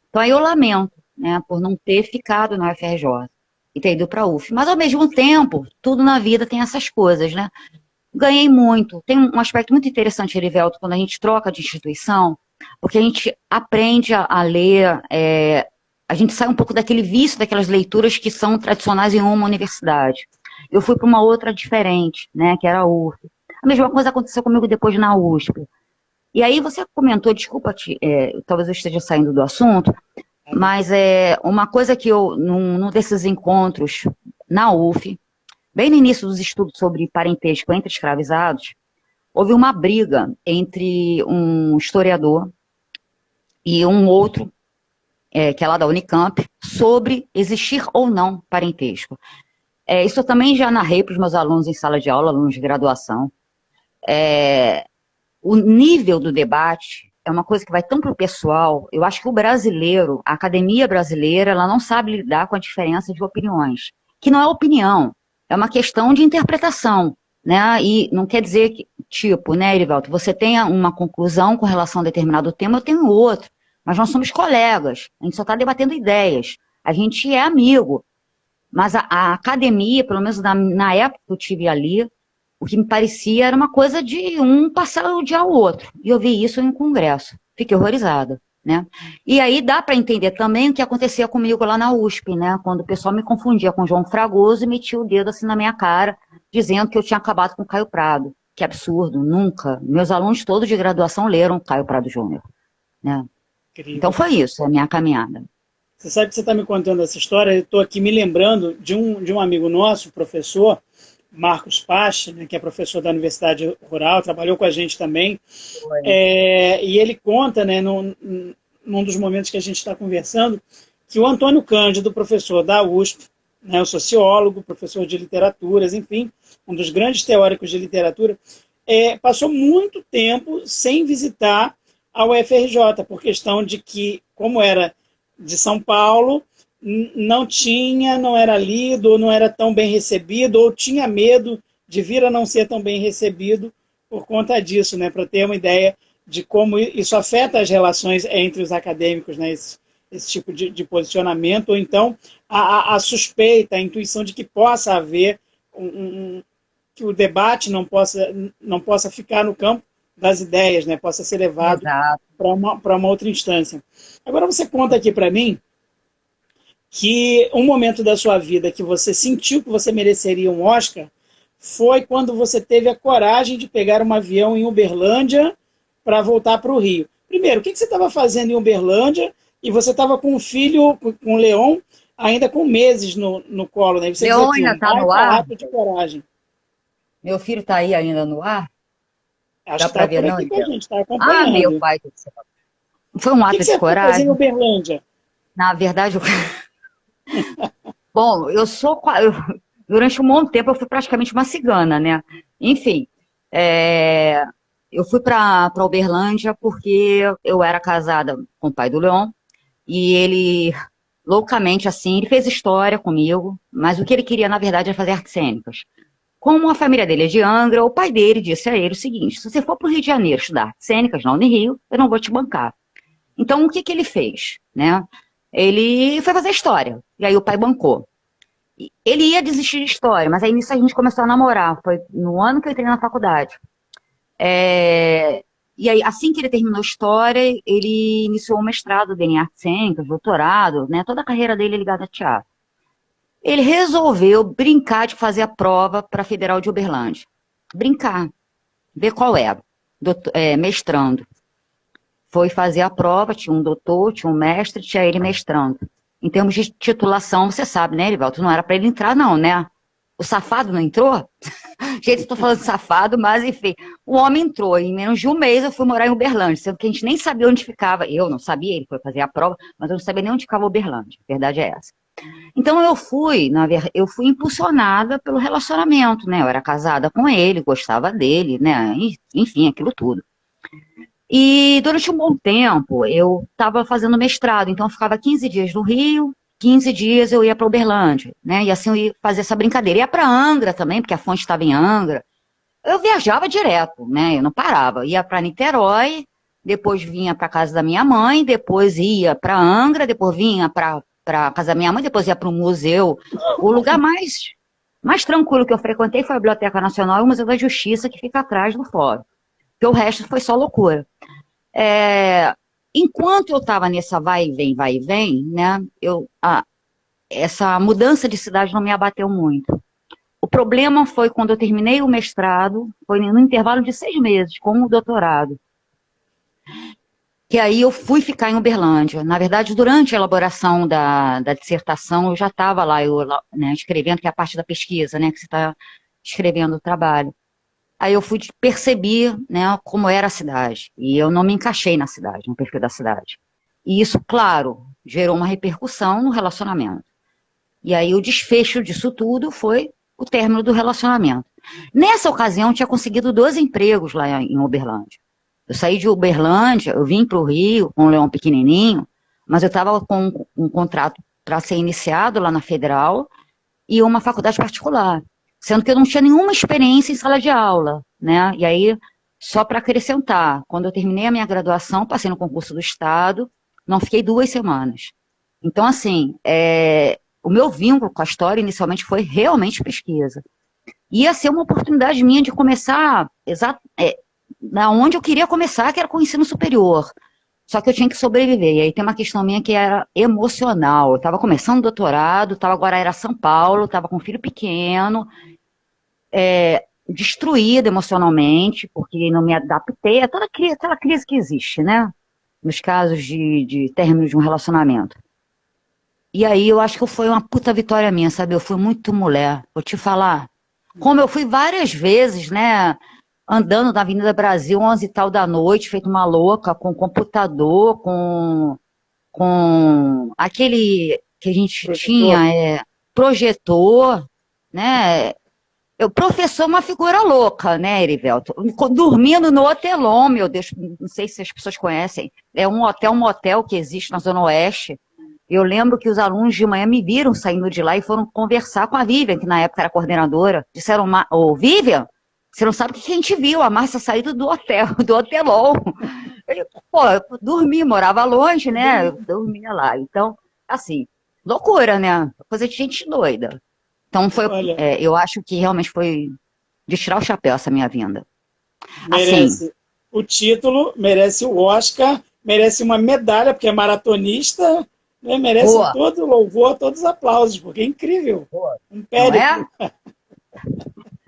Então aí eu lamento, né, por não ter ficado na UFRJ e ter ido para a UF. Mas ao mesmo tempo, tudo na vida tem essas coisas, né. Ganhei muito. Tem um aspecto muito interessante, Erivelto, quando a gente troca de instituição, porque a gente aprende a ler, a gente sai um pouco daquele vício, daquelas leituras que são tradicionais em uma universidade. Eu fui para uma outra diferente, né, que era a UF. A mesma coisa aconteceu comigo depois na USP. E aí você comentou, desculpa, talvez eu esteja saindo do assunto, mas uma coisa que eu, num desses encontros na UF, bem no início dos estudos sobre parentesco entre escravizados, houve uma briga entre um historiador e um outro, que é lá da Unicamp, sobre existir ou não parentesco. Isso eu também já narrei para os meus alunos em sala de aula, alunos de graduação. O nível do debate é uma coisa que vai tão para o pessoal. Eu acho que o brasileiro, a academia brasileira, ela não sabe lidar com a diferença de opiniões, que não é opinião, é uma questão de interpretação, né? E não quer dizer que, tipo, né, Erivelto, você tenha uma conclusão com relação a determinado tema, eu tenho outro, mas nós somos colegas, a gente só está debatendo ideias, a gente é amigo, mas a academia, pelo menos na época que eu tive ali, o que me parecia era uma coisa de um passar o dia ao outro, e eu vi isso em um congresso, fiquei horrorizada, né? E aí dá para entender também o que acontecia comigo lá na USP, né? Quando o pessoal me confundia com o João Fragoso e metia o dedo assim na minha cara, dizendo que eu tinha acabado com o Caio Prado. Que absurdo, nunca. Meus alunos todos de graduação leram Caio Prado Júnior, né? Então foi isso, a minha caminhada. Você sabe que você está me contando essa história, eu estou aqui me lembrando de um amigo nosso, professor, Marcos Pache, né, que é professor da Universidade Rural, trabalhou com a gente também, Foi. e ele conta, né, num dos momentos que a gente está conversando, que o Antônio Cândido, professor da USP, né, o sociólogo, professor de literaturas, enfim, um dos grandes teóricos de literatura, passou muito tempo sem visitar a UFRJ, por questão de que, como era de São Paulo, não era lido, ou não era tão bem recebido, ou tinha medo de vir a não ser tão bem recebido por conta disso, né, para ter uma ideia de como isso afeta as relações entre os acadêmicos, né, esse tipo de posicionamento, ou então a suspeita, a intuição de que possa haver que o debate não possa ficar no campo das ideias, né, possa ser levado para uma outra instância. Agora você conta aqui para mim que um momento da sua vida que você sentiu que você mereceria um Oscar foi quando você teve a coragem de pegar um avião em Uberlândia para voltar para o Rio. Primeiro, o que você estava fazendo em Uberlândia? E você estava com um filho, com o Leon, ainda com meses no colo, né? Você Leon diz aqui, ainda um está no baita ar? ato de coragem. Meu filho está aí ainda no ar? Acho Dá que para está ver, por não? aqui com a gente, está Ah, meu acompanhando. pai do céu. Foi um O que ato de você foi fazer em coragem. Uberlândia? Na verdade, bom, durante um bom tempo eu fui praticamente uma cigana, né? Enfim, é, eu fui para Uberlândia porque eu era casada com o pai do Leon e ele, loucamente assim, ele fez história comigo, mas o que ele queria, na verdade, era fazer artes cênicas. Como a família dele é de Angra, o pai dele disse a ele o seguinte: se você for para o Rio de Janeiro estudar artes cênicas na Unirio, eu não vou te bancar. Então, o que ele fez, né? Ele foi fazer história, e aí o pai bancou. Ele ia desistir de história, mas aí nisso a gente começou a namorar. Foi no ano que eu entrei na faculdade. E aí, assim que ele terminou história, ele iniciou o mestrado dele em artes cênicas, doutorado, né? Toda a carreira dele é ligada a teatro. Ele resolveu brincar de fazer a prova para a Federal de Uberlândia. Brincar, ver qual é. Mestrando. Foi fazer a prova, tinha um doutor, tinha um mestre, tinha ele mestrando. Em termos de titulação, você sabe, né, Erivelto? Não era para ele entrar, não, né? O safado não entrou? Gente, estou falando safado, mas enfim. O homem entrou. Em menos de um mês eu fui morar em Uberlândia, sendo que a gente nem sabia onde ficava. Eu não sabia, ele foi fazer a prova, mas eu não sabia nem onde ficava Uberlândia. A verdade é essa. Então eu fui impulsionada pelo relacionamento, né? Eu era casada com ele, gostava dele, né? Enfim, aquilo tudo. E durante um bom tempo eu estava fazendo mestrado, então eu ficava 15 dias no Rio, 15 dias eu ia para Uberlândia, né? E assim eu ia fazer essa brincadeira. Ia para Angra também, porque a fonte estava em Angra. Eu viajava direto, né? Eu não parava. Ia para Niterói, depois vinha para casa da minha mãe, depois ia para Angra, depois vinha para casa da minha mãe, depois ia para um museu. O lugar mais tranquilo que eu frequentei foi a Biblioteca Nacional e o Museu da Justiça, que fica atrás do fórum. Porque o resto foi só loucura. Enquanto eu estava nessa vai e vem, né, essa mudança de cidade não me abateu muito. O problema foi quando eu terminei o mestrado, foi no intervalo de 6 meses, com o doutorado, que aí eu fui ficar em Uberlândia. Na verdade, durante a elaboração da dissertação, eu já estava lá, né, escrevendo, que é a parte da pesquisa, né, que você está escrevendo o trabalho. Aí eu percebi, né, como era a cidade. E eu não me encaixei na cidade, no perfil da cidade. E isso, claro, gerou uma repercussão no relacionamento. E aí o desfecho disso tudo foi o término do relacionamento. Nessa ocasião, eu tinha conseguido 2 empregos lá em Uberlândia. Eu saí de Uberlândia, eu vim para o Rio com o Leão pequenininho, mas eu estava com um contrato para ser iniciado lá na Federal e uma faculdade particular. Sendo que eu não tinha nenhuma experiência em sala de aula, né? E aí, só para acrescentar, quando eu terminei a minha graduação, passei no concurso do Estado, não fiquei 2 semanas. Então, assim, o meu vínculo com a história inicialmente foi realmente pesquisa. Ia ser uma oportunidade minha de começar da onde eu queria começar, que era com o ensino superior. Só que eu tinha que sobreviver. E aí tem uma questão minha que era emocional. Eu estava começando o doutorado, agora era São Paulo, estava com um filho pequeno, destruída emocionalmente, porque não me adaptei a toda aquela crise que existe, né? Nos casos de término de um relacionamento. E aí eu acho que foi uma puta vitória minha, sabe? Eu fui muito mulher. Vou te falar. Como eu fui várias vezes, né? Andando na Avenida Brasil, 11 e tal da noite, feito uma louca, com computador, com aquele que a gente Projetor? tinha, projetor, né? O professor é uma figura louca, né, Erivelto? Dormindo no hotelão, meu Deus, não sei se as pessoas conhecem. É um hotel, um motel que existe na Zona Oeste. Eu lembro que os alunos de manhã me viram saindo de lá e foram conversar com a Vivian, que na época era coordenadora. Disseram, ô, Vivian, você não sabe o que a gente viu, a Márcia saindo do hotel, do hotelão. Pô, eu dormi, morava longe, né? Eu dormia lá. Então, assim, loucura, né? Coisa de gente doida. Então, Olha, eu acho que realmente foi de tirar o chapéu essa minha vinda. Assim, merece o título, merece o Oscar, merece uma medalha, porque é maratonista, né? Merece boa, todo o louvor, todos os aplausos, porque é incrível. Um não é? périplo.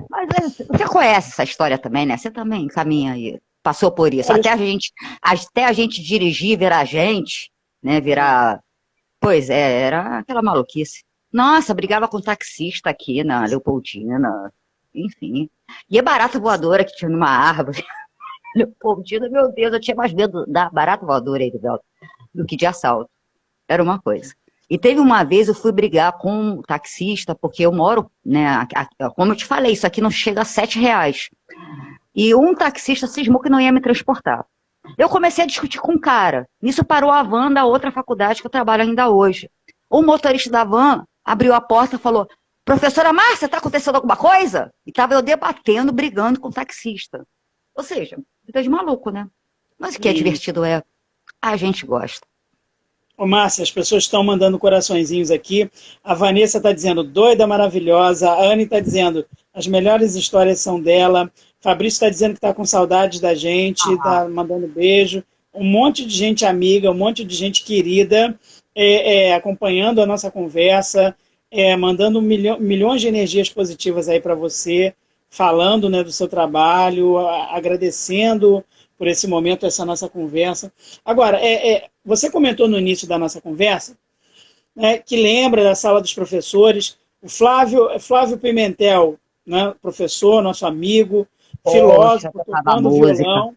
Mas você conhece essa história também, né? Você também caminha aí, passou por isso. Olha, Até a gente dirigir, virar gente, né? Virar. Pois é, era aquela maluquice. Nossa, brigava com taxista aqui na Leopoldina, enfim. E a barata voadora que tinha numa árvore. Leopoldina, meu Deus, eu tinha mais medo da barata voadora aí do que de assalto. Era uma coisa. E teve uma vez eu fui brigar com o taxista, porque eu moro, né? Como eu te falei, isso aqui não chega a R$ 7. E um taxista cismou que não ia me transportar. Eu comecei a discutir com um cara. Nisso parou a van da outra faculdade que eu trabalho ainda hoje. O motorista da van abriu a porta e falou: Professora Márcia, está acontecendo alguma coisa? E estava eu debatendo, brigando com o taxista. Ou seja, vida de maluco, né? Mas o que é divertido é, a gente gosta. ô, Márcia, as pessoas estão mandando coraçõezinhos aqui. A Vanessa está dizendo, doida, maravilhosa. A Anne está dizendo, as melhores histórias são dela. Fabrício está dizendo que está com saudades da gente, está mandando beijo. Um monte de gente amiga, um monte de gente querida acompanhando a nossa conversa, mandando milhões de energias positivas aí para você, falando, né, do seu trabalho, agradecendo por esse momento, essa nossa conversa. Agora, você comentou no início da nossa conversa, né, que lembra da sala dos professores, o Flávio Pimentel, né, professor, nosso amigo, Poxa, filósofo, tocava tocando música. violão,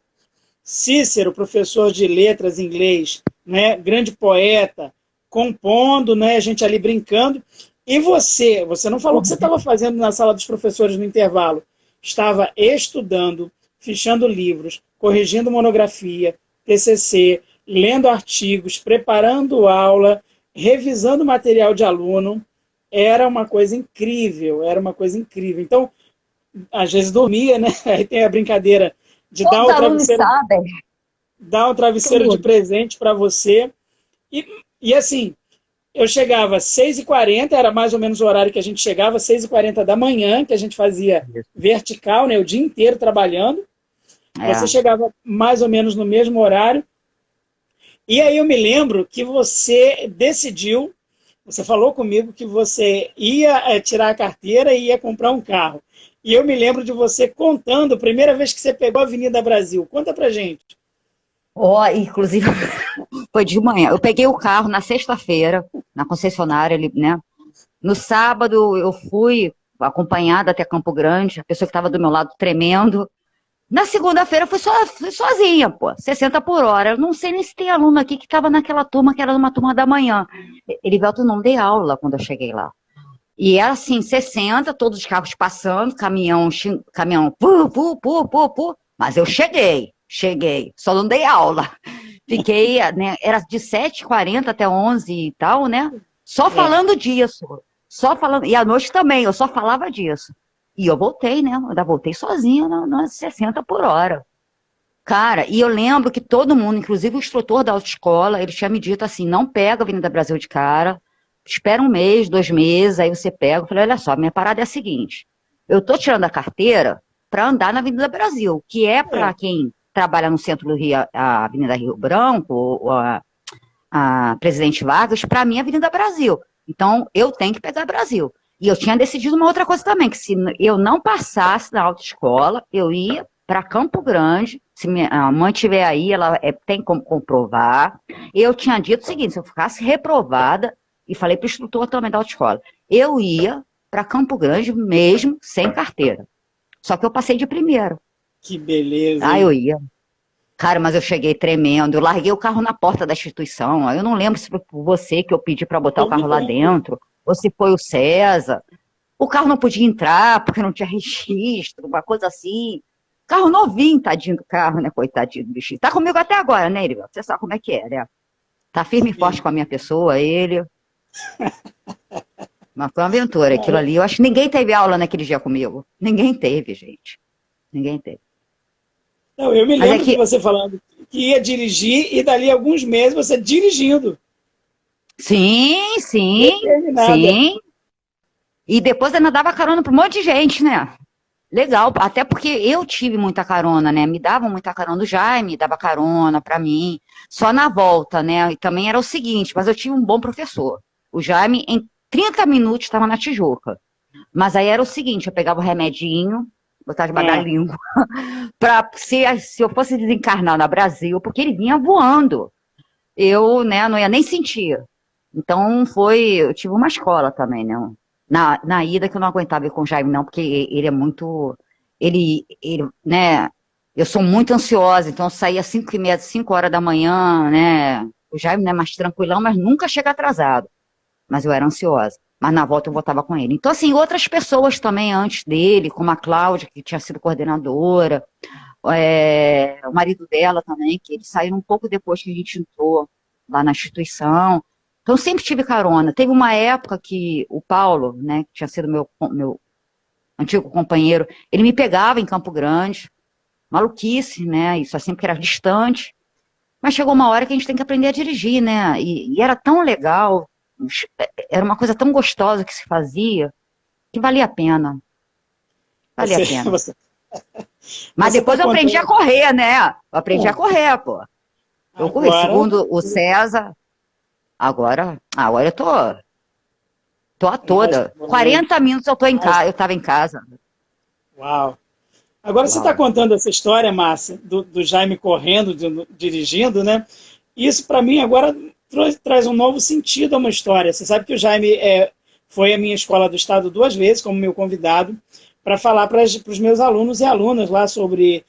Cícero, professor de letras em inglês, né, grande poeta, compondo, né, a gente ali brincando. E você não falou o que você estava fazendo na sala dos professores no intervalo. Estava estudando, fichando livros, corrigindo monografia, TCC, lendo artigos, preparando aula, revisando material de aluno. Era uma coisa incrível, era uma coisa incrível. Então, às vezes dormia, né? Aí tem a brincadeira de Todos os alunos sabem. dar um travesseiro de Tudo. presente para você. E assim, eu chegava às 6h40, era mais ou menos o horário que a gente chegava, 6h40 da manhã, que a gente fazia vertical, né, o dia inteiro trabalhando. Você É. chegava mais ou menos no mesmo horário. E aí eu me lembro que você decidiu, você falou comigo que você ia tirar a carteira e ia comprar um carro. E eu me lembro de você contando, a primeira vez que você pegou a Avenida Brasil. Conta pra gente. Ó, inclusive, foi de manhã. Eu peguei o carro na sexta-feira, na concessionária ali, né? No sábado eu fui acompanhada até Campo Grande, a pessoa que estava do meu lado tremendo. Na segunda-feira eu fui sozinha, pô, 60 por hora. Eu não sei nem se tem aluno aqui que estava naquela turma, que era uma turma da manhã. Erivelto, não dei aula quando eu cheguei lá. E era assim, 60, todos os carros passando, caminhão, pu. Mas eu cheguei, só não dei aula. Fiquei, né, era de 7h40 até 11 e tal, né? Só É. falando disso. Só falando. E à noite também, eu só falava disso. E eu voltei, né? Eu ainda voltei sozinha nas 60 por hora. Cara, e eu lembro que todo mundo, inclusive o instrutor da autoescola, ele tinha me dito assim: não pega a Avenida Brasil de cara, espera um mês, 2 meses, aí você pega. Eu falei: olha só, minha parada é a seguinte: eu tô tirando a carteira para andar na Avenida Brasil, que é para É. quem trabalha no centro do Rio, a Avenida Rio Branco, ou a Presidente Vargas, para mim é Avenida Brasil. Então, eu tenho que pegar Brasil. E eu tinha decidido uma outra coisa também, que se eu não passasse na autoescola, eu ia para Campo Grande, se minha mãe estiver aí, ela tem como comprovar. Eu tinha dito o seguinte: se eu ficasse reprovada, e falei para o instrutor também da autoescola, eu ia para Campo Grande mesmo sem carteira. Só que eu passei de primeiro. Que beleza, Ah, hein? eu ia. Cara, mas eu cheguei tremendo, eu larguei o carro na porta da instituição. Eu não lembro se foi por você que eu pedi para botar o Eu me carro lá lembro. dentro, ou se foi o César. O carro não podia entrar porque não tinha registro, uma coisa assim. Carro novinho, tadinho do carro, né? Coitadinho do bichinho. Tá comigo até agora, né, Irivel? Você sabe como é que é, né? Tá firme e forte Sim. com a minha pessoa, ele. Mas foi uma aventura aquilo Cara, ali. Eu acho que ninguém teve aula naquele dia comigo. Ninguém teve, gente. Ninguém teve. não, eu me Mas é lembro de que, você falando que ia dirigir e dali a alguns meses você dirigindo, sim, sim, determinada. sim. E depois ainda dava carona pra um monte de gente, né? Legal, até porque eu tive muita carona, né? Me davam muita carona, o Jaime dava carona pra mim, só na volta, né? E também era o seguinte, mas eu tive um bom professor. O Jaime, em 30 minutos, estava na Tijuca. Mas aí era o seguinte, eu pegava o remedinho, botava debaixo da Ah, língua, pra se eu fosse desencarnar no Brasil, porque ele vinha voando. Eu, né, não ia nem sentir. Então eu tive uma escola também, né? Na ida que eu não aguentava ir com o Jaime, não, porque ele é muito, né, eu sou muito ansiosa, então eu saía às 5h30, 5 horas da manhã, né? O Jaime é mais tranquilão, mas nunca chega atrasado. Mas eu era ansiosa. Mas na volta eu voltava com ele. Então, assim, outras pessoas também antes dele, como a Cláudia, que tinha sido coordenadora, o marido dela também, que eles saíram um pouco depois que a gente entrou lá na instituição. Então, eu sempre tive carona. Teve uma época que o Paulo, né, que tinha sido meu antigo companheiro, ele me pegava em Campo Grande, maluquice, né, isso assim, porque era distante. Mas chegou uma hora que a gente tem que aprender a dirigir, né, e era tão legal, era uma coisa tão gostosa que se fazia, que valia a pena, valia a você, pena. você, Mas você está depois eu aprendi a contando. correr, né, eu aprendi a Bom, correr, pô. Eu corri, agora, segundo o César, agora eu tô a mas, toda. 40 minutos eu tô em mas, casa, eu tava em casa. uau. Agora você está Uau. contando essa história, Márcia, do Jaime correndo, dirigindo, né? Isso para mim agora traz um novo sentido a uma história. Você sabe que o Jaime foi à minha escola do estado 2 vezes como meu convidado para falar para os meus alunos e alunas lá sobre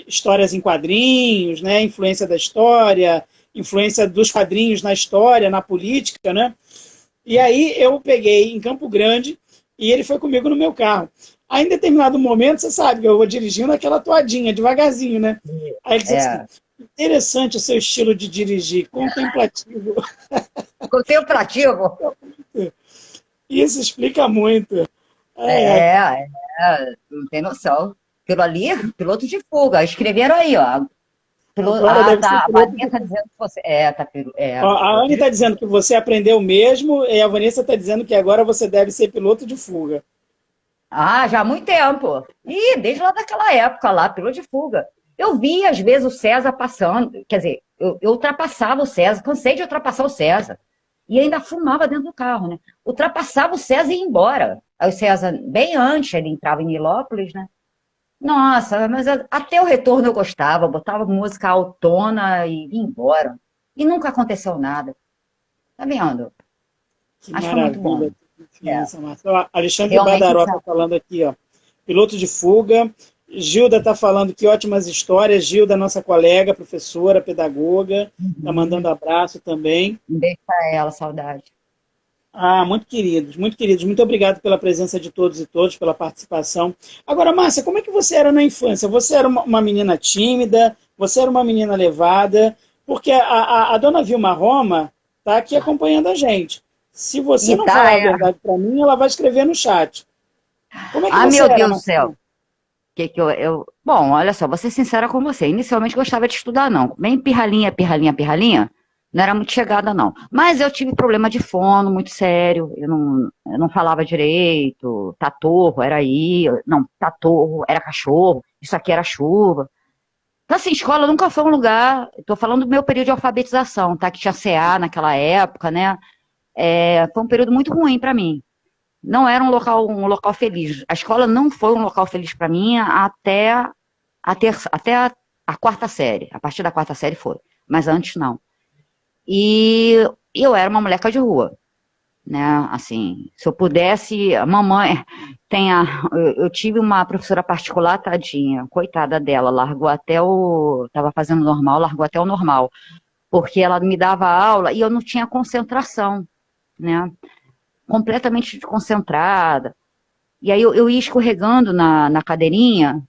histórias em quadrinhos, né? Influência da história, influência dos quadrinhos na história, na política, né? E aí eu peguei em Campo Grande e ele foi comigo no meu carro. Aí em determinado momento, você sabe que eu vou dirigindo aquela toadinha, devagarzinho, né? Aí ele disse assim, É, interessante o seu estilo de dirigir, contemplativo. contemplativo. Isso explica muito. Ai, ai. Não tem noção. Aquilo ali, piloto de fuga. Escreveram aí, ó. Agora deve ser Tá, a piloto Maria de... tá dizendo que você. Ó, a Piloto Anne de está fuga. dizendo que você aprendeu mesmo e a Vanessa está dizendo que agora você deve ser piloto de fuga. Ah, já há muito tempo. Ih, desde lá daquela época lá, piloto de fuga. Eu vi, às vezes, o César passando, quer dizer, eu ultrapassava o César, cansei de ultrapassar o César. E ainda fumava dentro do carro, né? Ultrapassava o César e ia embora. Aí o César, bem antes, ele entrava em Nilópolis, né? Nossa, mas até o retorno eu gostava, botava música autona e ia embora. E nunca aconteceu nada. Tá vendo? Que Acho que foi muito bom. maravilha, que É, confiança, Márcio. Ó, Alexandre realmente, Badaró está falando aqui, ó, piloto de fuga. Gilda está falando que ótimas histórias. Gilda, nossa colega, professora, pedagoga, está mandando abraço também. um beijo pra ela, saudade. Ah, muito queridos, muito queridos. Muito obrigado pela presença de todos e todas, pela participação. Agora, Márcia, como é que você era na infância? Você era uma menina tímida? Você era uma menina levada? Porque a dona Vilma Roma está aqui acompanhando a gente. Se você E não tá, falar a verdade para mim, ela vai escrever no chat. Como é que ah, você meu era, Deus do céu. Marcinha? Bom, olha só, vou ser sincera com você. Inicialmente gostava de estudar, não. Bem pirralhinha, pirralhinha, pirralhinha. Não era muito chegada, não. Mas eu tive problema de fono muito sério. Eu não falava direito. Tatorro era aí. Não, tatorro era cachorro. Isso aqui era chuva. Então, assim, escola nunca foi um lugar. Estou falando do meu período de alfabetização, tá? Que tinha CA naquela época, né? Foi um período muito ruim para mim. Não era um local feliz. A escola não foi um local feliz para mim até a quarta série. A partir da quarta série foi, mas antes não. E eu era uma moleca de rua. né? Assim, se eu pudesse, a mamãe tem a, eu tive uma professora particular, tadinha, coitada dela, largou até o, estava fazendo normal, largou até o normal, porque ela me dava aula e eu não tinha concentração, né? Completamente desconcentrada. E aí eu ia escorregando na cadeirinha,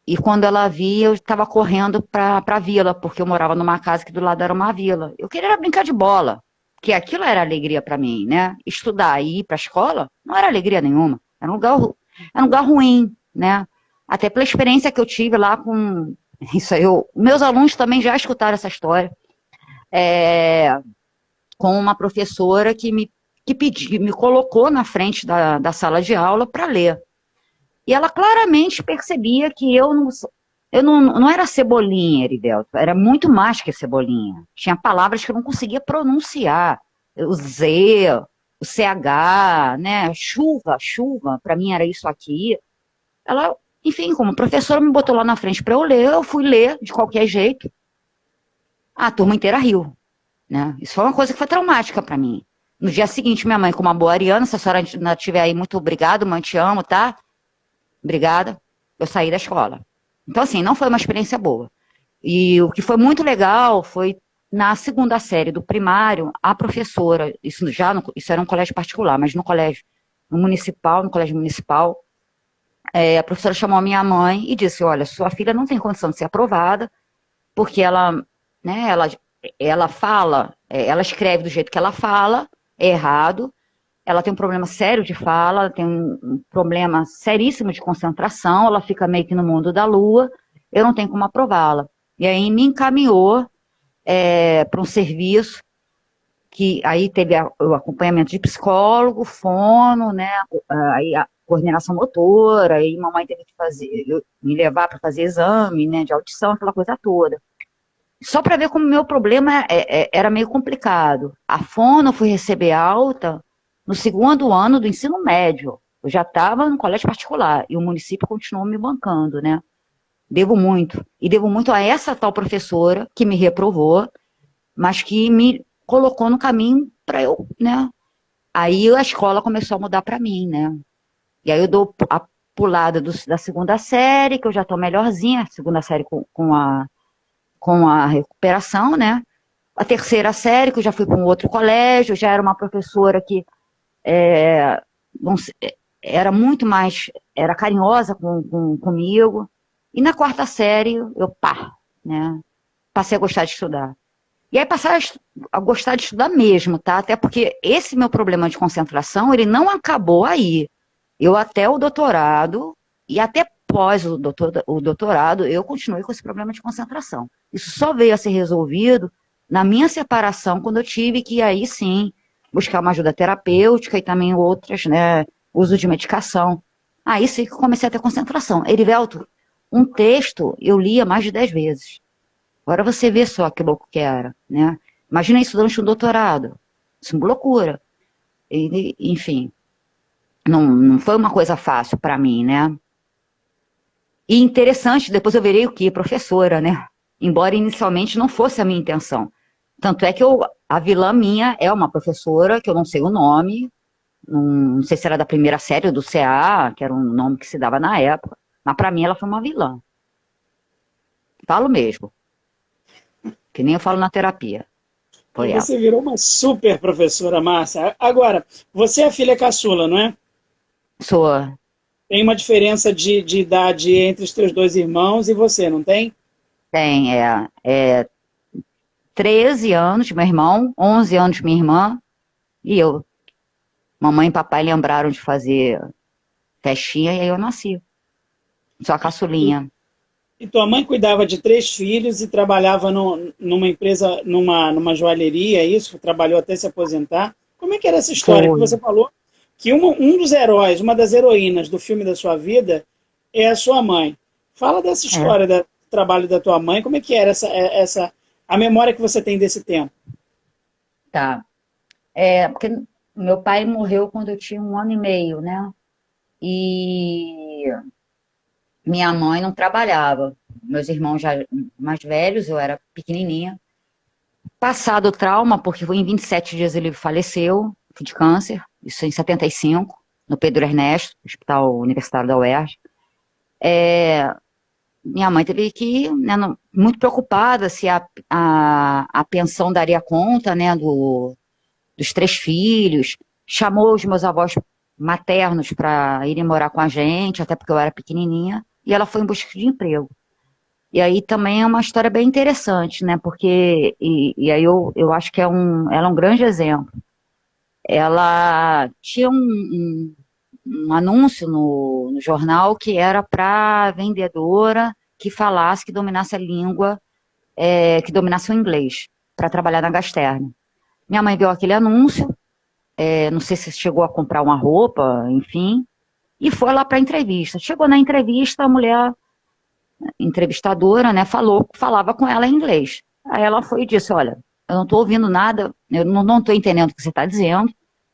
e quando ela via, eu estava correndo para a vila, porque eu morava numa casa que do lado era uma vila. Eu queria brincar de bola, que aquilo era alegria para mim, né? Estudar e ir para a escola não era alegria nenhuma. Era um lugar ruim, né? Até pela experiência que eu tive lá com. Isso aí, meus alunos também já escutaram essa história. É, com uma professora que pediu, me colocou na frente da sala de aula para ler. E ela claramente percebia que eu não era cebolinha, Heriberto, era muito mais que cebolinha. Tinha palavras que eu não conseguia pronunciar. O Z, o CH, né? Chuva, para mim era isso aqui. Ela, enfim, como professora me botou lá na frente para eu ler, eu fui ler de qualquer jeito. A turma inteira riu, né? Isso foi uma coisa que foi traumática para mim. No dia seguinte, minha mãe, como uma boa ariana, se a senhora ainda estiver aí, muito obrigado, mãe, te amo, tá? Obrigada. Eu saí da escola. Então, assim, não foi uma experiência boa. E o que foi muito legal foi na segunda série do primário, a professora, isso era um colégio particular, mas no colégio municipal, no colégio municipal, a professora chamou a minha mãe e disse: olha, sua filha não tem condição de ser aprovada, porque ela, né, ela fala, ela escreve do jeito que ela fala, é errado, ela tem um problema sério de fala, ela tem um problema seríssimo de concentração, ela fica meio que no mundo da lua, eu não tenho como aprová-la. E aí me encaminhou para um serviço que aí teve o acompanhamento de psicólogo, fono, né, aí a coordenação motora, aí mamãe teve que me levar para fazer exame, né, de audição, aquela coisa toda. Só para ver como o meu problema era meio complicado. A fono eu fui receber alta no segundo ano do ensino médio. Eu já estava no colégio particular e o município continuou me bancando, né? Devo muito. E devo muito a essa tal professora que me reprovou, mas que me colocou no caminho para eu, né? Aí a escola começou a mudar para mim, né? E aí eu dou a pulada da segunda série, que eu já estou melhorzinha, segunda série com a recuperação, né? A terceira série, que eu já fui para um outro colégio, já era uma professora que é, era muito mais, era carinhosa comigo. E na quarta série, né? Passei a gostar de estudar. E aí passei a gostar de estudar mesmo, tá? Até porque esse meu problema de concentração, ele não acabou aí. Eu até o doutorado, e até pós o doutorado, eu continuei com esse problema de concentração. Isso só veio a ser resolvido na minha separação, quando eu tive que, aí sim, buscar uma ajuda terapêutica e também outras, né, uso de medicação. Aí sim que eu comecei a ter concentração. Erivelto, um texto eu lia mais de 10 vezes. Agora você vê só que louco que era, né? Imagina isso durante um doutorado. Isso é uma loucura. Enfim, não foi uma coisa fácil para mim, né? E interessante, depois eu virei o quê? Professora, né? Embora inicialmente não fosse a minha intenção. Tanto é que a vilã minha é uma professora, que eu não sei o nome, não sei se era da primeira série ou do CA, que era um nome que se dava na época, mas para mim ela foi uma vilã. Falo mesmo, que nem eu falo na terapia. E Foi ela. você virou uma super professora, Márcia. Agora, você é a filha caçula, não é? Sou, Tem uma diferença de idade entre os teus dois irmãos e você, não tem? tem, 13 anos, meu irmão, 11 anos, minha irmã, e eu. Mamãe e papai lembraram de fazer festinha e aí eu nasci. Sou a E, caçulinha. e tua mãe cuidava de três filhos e trabalhava numa empresa, numa joalheria, é isso? Trabalhou até se aposentar. Como é que era essa história que Foi. você falou? Que um dos heróis, uma das heroínas do filme da sua vida é a sua mãe. Fala dessa É, história do trabalho da tua mãe, como é que era a memória que você tem desse tempo? tá. Porque meu pai morreu quando eu tinha 1 ano e meio, né? E minha mãe não trabalhava. Meus irmãos já mais velhos, eu era pequenininha. Passado o trauma, porque em 27 dias ele faleceu de câncer, isso em 75, no Pedro Ernesto, Hospital Universitário da UERJ. Minha mãe teve que, né, muito preocupada se a pensão daria conta, né, dos 3 filhos, chamou os meus avós maternos para irem morar com a gente, até porque eu era pequenininha, e ela foi em busca de emprego. E aí também é uma história bem interessante, né? Porque, e aí eu acho que ela é um grande exemplo. Ela tinha um anúncio no jornal que era para vendedora que falasse, que dominasse a língua, que dominasse o inglês, para trabalhar na Gasterne. Minha mãe viu aquele anúncio, não sei se chegou a comprar uma roupa, enfim, e foi lá para a entrevista. Chegou na entrevista, a mulher entrevistadora, né, falava com ela em inglês. Aí ela foi e disse, olha, eu não estou ouvindo nada, eu não estou entendendo o que você está dizendo,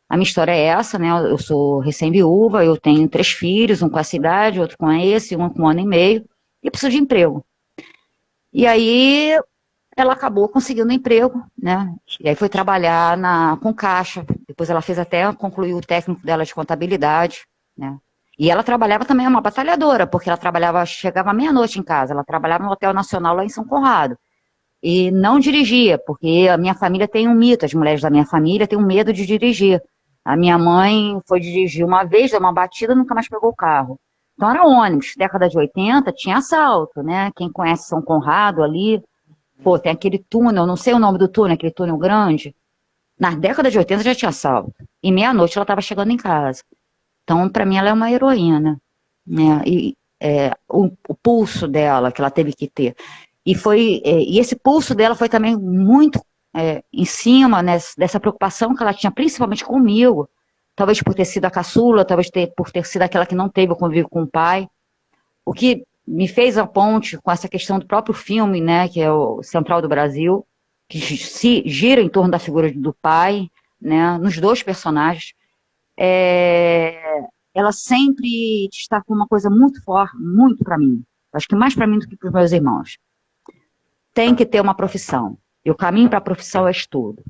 a minha história é essa, né, eu sou recém-viúva, eu tenho 3 filhos, um com essa idade, outro com esse, um com 1 ano e meio, e preciso de emprego. E aí ela acabou conseguindo emprego, né, e aí foi trabalhar com caixa, depois ela fez até concluir o técnico dela de contabilidade, né. E ela trabalhava também, uma batalhadora, porque ela chegava meia-noite em casa, ela trabalhava no Hotel Nacional lá em São Conrado. E não dirigia, porque a minha família tem um mito, as mulheres da minha família têm um medo de dirigir. A minha mãe foi dirigir uma vez, deu uma batida, nunca mais pegou o carro. Então era ônibus, década de 80, tinha assalto, né? Quem conhece São Conrado ali, pô, tem aquele túnel, não sei o nome do túnel, aquele túnel grande. Na década de 80 já tinha assalto. E meia-noite ela estava chegando em casa. Então, para mim, ela é uma heroína, né? E o pulso dela, que ela teve que ter. E esse pulso dela foi também muito em cima, né, dessa preocupação que ela tinha, principalmente comigo, talvez por ter sido a caçula, talvez por ter sido aquela que não teve o convívio com o pai, o que me fez a ponte com essa questão do próprio filme, né, que é o Central do Brasil, que se gira em torno da figura do pai, né, nos 2 personagens. Ela sempre destacou uma coisa muito forte, muito para mim, acho que mais para mim do que para os meus irmãos. Tem que ter uma profissão, e o caminho para a profissão é estudo.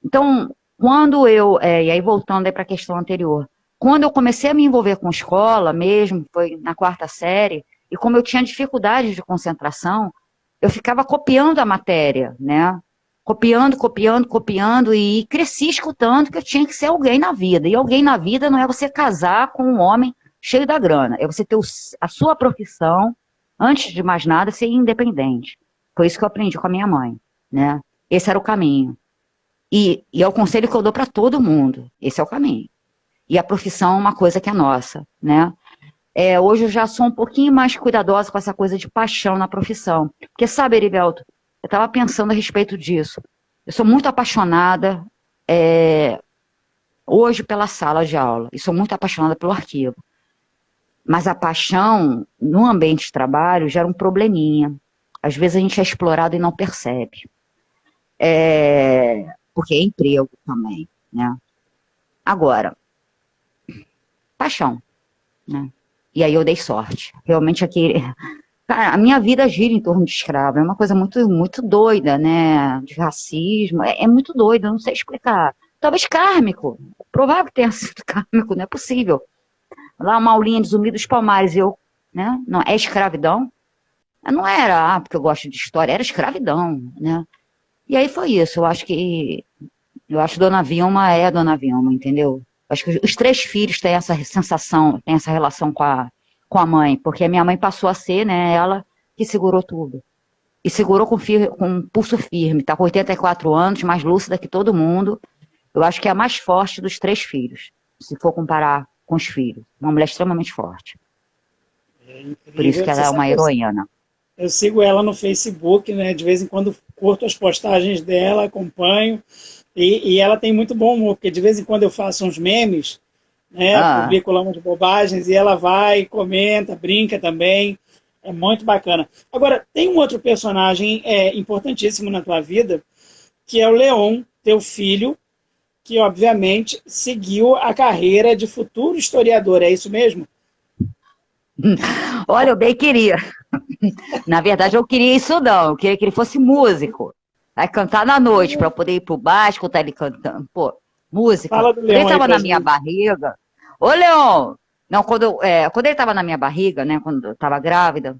Então, e aí voltando aí para a questão anterior, quando eu comecei a me envolver com escola mesmo, foi na 4ª série, e como eu tinha dificuldade de concentração, eu ficava copiando a matéria, né? Copiando, e cresci escutando que eu tinha que ser alguém na vida. E alguém na vida não é você casar com um homem cheio da grana, é você ter a sua profissão, antes de mais nada, ser independente. Foi isso que eu aprendi com a minha mãe, né? Esse era o caminho. E é o conselho que eu dou para todo mundo, esse é o caminho. E a profissão é uma coisa que é nossa, né? Hoje eu já sou um pouquinho mais cuidadosa com essa coisa de paixão na profissão. Porque sabe, Herivelto, eu estava pensando a respeito disso. Eu sou muito apaixonada hoje pela sala de aula, e sou muito apaixonada pelo arquivo. Mas a paixão, no ambiente de trabalho, gera um probleminha. Às vezes a gente é explorado e não percebe. Porque é emprego também, né? Agora, paixão, né? E aí eu dei sorte. Realmente cara, a minha vida gira em torno de escravo. É uma coisa muito, muito doida, né? De racismo. É muito doido, eu não sei explicar. Talvez kármico. Provável que tenha sido kármico, não é possível. Lá uma aulinha de Zumbi dos Palmares, né? Não, é escravidão? Não era, porque eu gosto de história, era escravidão, né? E aí foi isso, eu acho que Dona Vilma é Dona Vilma, entendeu? Acho que os 3 filhos têm essa sensação, têm essa relação com a mãe, porque a minha mãe passou a ser, né, ela que segurou tudo. E segurou com um pulso firme, tá com 84 anos, mais lúcida que todo mundo. Eu acho que é a mais forte dos 3 filhos, se for comparar com os filhos. Uma mulher extremamente forte. Por isso que ela é uma heroína. Eu sigo ela no Facebook, né? De vez em quando curto as postagens dela, acompanho. E ela tem muito bom humor, porque de vez em quando eu faço uns memes, né? Publico lá umas bobagens e ela vai, comenta, brinca também. É muito bacana. Agora, tem um outro personagem importantíssimo na tua vida, que é o Leon, teu filho, que obviamente seguiu a carreira de futuro historiador. É isso mesmo? Olha, eu bem queria. Na verdade, eu queria isso não. Eu queria que ele fosse músico. Vai cantar na noite, para eu poder ir pro bar, escutar ele cantando. Pô, música. Fala do Quando ele Leão aí tava pra na minha gente. barriga. Ô, Leon! Não, quando ele tava na minha barriga, né? Quando eu tava grávida,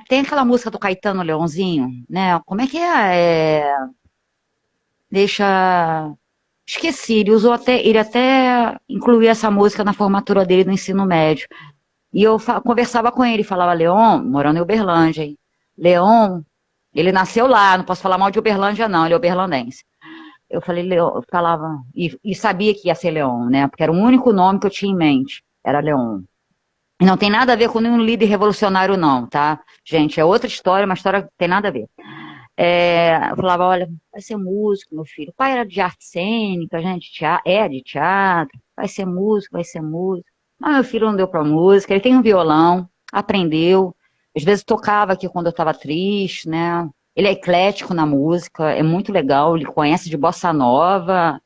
tem aquela música do Caetano Leãozinho, né? Como é que é? Deixa. Esqueci, ele até incluiu essa música na formatura dele no ensino médio. E eu conversava com ele, falava, Leon, morando em Uberlândia, hein? Leon, ele nasceu lá, não posso falar mal de Uberlândia, não, ele é uberlandense. Eu falei, Leon, eu falava, e sabia que ia ser Leon, né? Porque era o único nome que eu tinha em mente, era Leon. E não tem nada a ver com nenhum líder revolucionário, não, tá? Gente, é outra história, uma história que não tem nada a ver. Eu falava, olha, vai ser músico, meu filho. O pai era de arte cênica, gente, de teatro, vai ser músico, vai ser músico. Mas meu filho não deu pra música, ele tem um violão, aprendeu. Às vezes tocava aqui quando eu estava triste, né? Ele é eclético na música, é muito legal, ele conhece de bossa nova,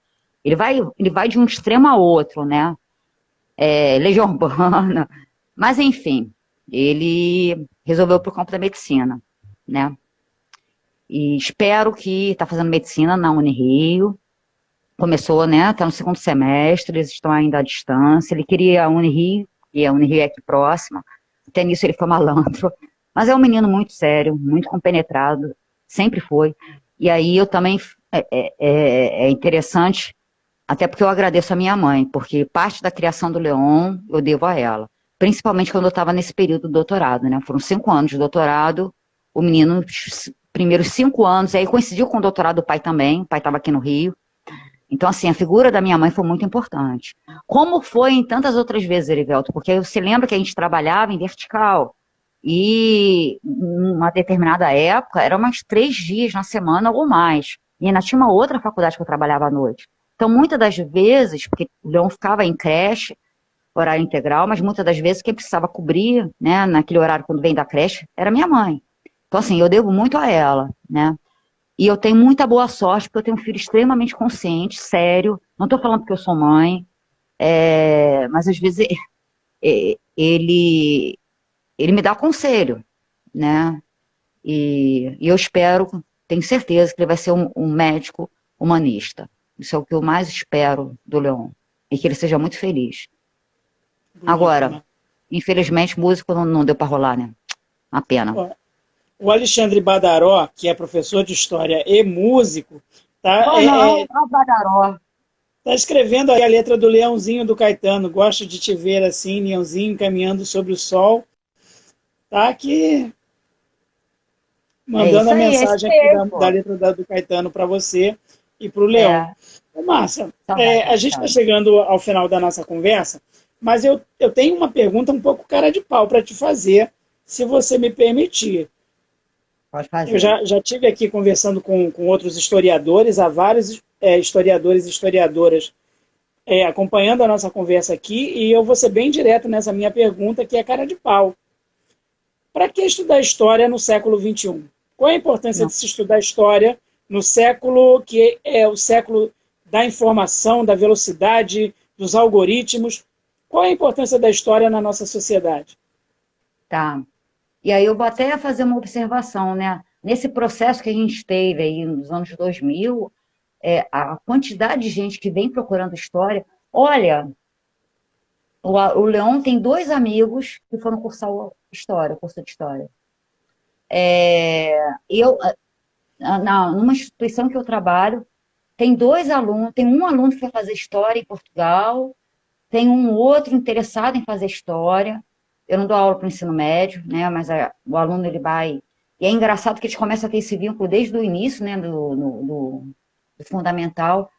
ele vai de um extremo a outro, né? Legião Urbana. Mas enfim, ele resolveu pro campo da medicina, né? E espero que está fazendo medicina na Unirio. Começou, né? Está no segundo semestre, eles estão ainda à distância. Ele queria a Unirio, e a Unirio é aqui próxima. Até nisso ele foi malandro. Mas é um menino muito sério, muito compenetrado, sempre foi. E aí eu também é interessante, até porque eu agradeço a minha mãe, porque parte da criação do Leon eu devo a ela. Principalmente quando eu estava nesse período do doutorado, né? Foram 5 anos de doutorado, o menino, primeiros 5 anos, aí coincidiu com o doutorado do pai também, o pai estava aqui no Rio. Então, assim, a figura da minha mãe foi muito importante. Como foi em tantas outras vezes, Erivelto, porque você lembra que a gente trabalhava em vertical, e em uma determinada época, eram umas 3 dias na semana ou mais. E ainda tinha uma outra faculdade que eu trabalhava à noite. Então, muitas das vezes, porque o Leão ficava em creche, horário integral, mas muitas das vezes quem precisava cobrir, né, naquele horário quando vem da creche, era minha mãe. Então, assim, eu devo muito a ela, né? E eu tenho muita boa sorte, porque eu tenho um filho extremamente consciente, sério. Não estou falando porque eu sou mãe, mas às vezes ele, ele me dá conselho, né? E eu espero, tenho certeza que ele vai ser um médico humanista. Isso é o que eu mais espero do Leon. E que ele seja muito feliz. Bonito, Agora, né? infelizmente, músico não deu para rolar, né? Uma pena. Ó, o Alexandre Badaró, que é professor de história e músico, tá, Oh, não, é o Badaró. tá escrevendo aí a letra do Leãozinho do Caetano. Gosto de te ver assim, Leãozinho, caminhando sobre o sol. Tá aqui É mandando isso a aí, é isso mensagem aqui mesmo, da pô. letra do Caetano para você e para o Leão. É, Ô, Márcia, saudade do a gente está Caetano. chegando ao final da nossa conversa, mas eu tenho uma pergunta um pouco cara de pau para te fazer, se você me permitir. Pode Eu fazer. já tive aqui conversando com outros historiadores, há vários historiadores e historiadoras acompanhando a nossa conversa aqui, e eu vou ser bem direto nessa minha pergunta, que é cara de pau. Para que estudar história no século XXI? Qual a importância Não, de se estudar história no século que é o século da informação, da velocidade, dos algoritmos? Qual a importância da história na nossa sociedade? tá. E aí eu vou até fazer uma observação, né? Nesse processo que a gente teve aí nos anos 2000, a quantidade de gente que vem procurando história. Olha, o Leon tem 2 amigos que foram cursar história, curso de história. Eu, numa instituição que eu trabalho, tem 2 alunos, tem um aluno que vai fazer história em Portugal, tem um outro interessado em fazer história. Eu não dou aula para o ensino médio, né? Mas o aluno ele vai. E é engraçado que eles começam a ter esse vínculo desde o início, né? Do fundamental.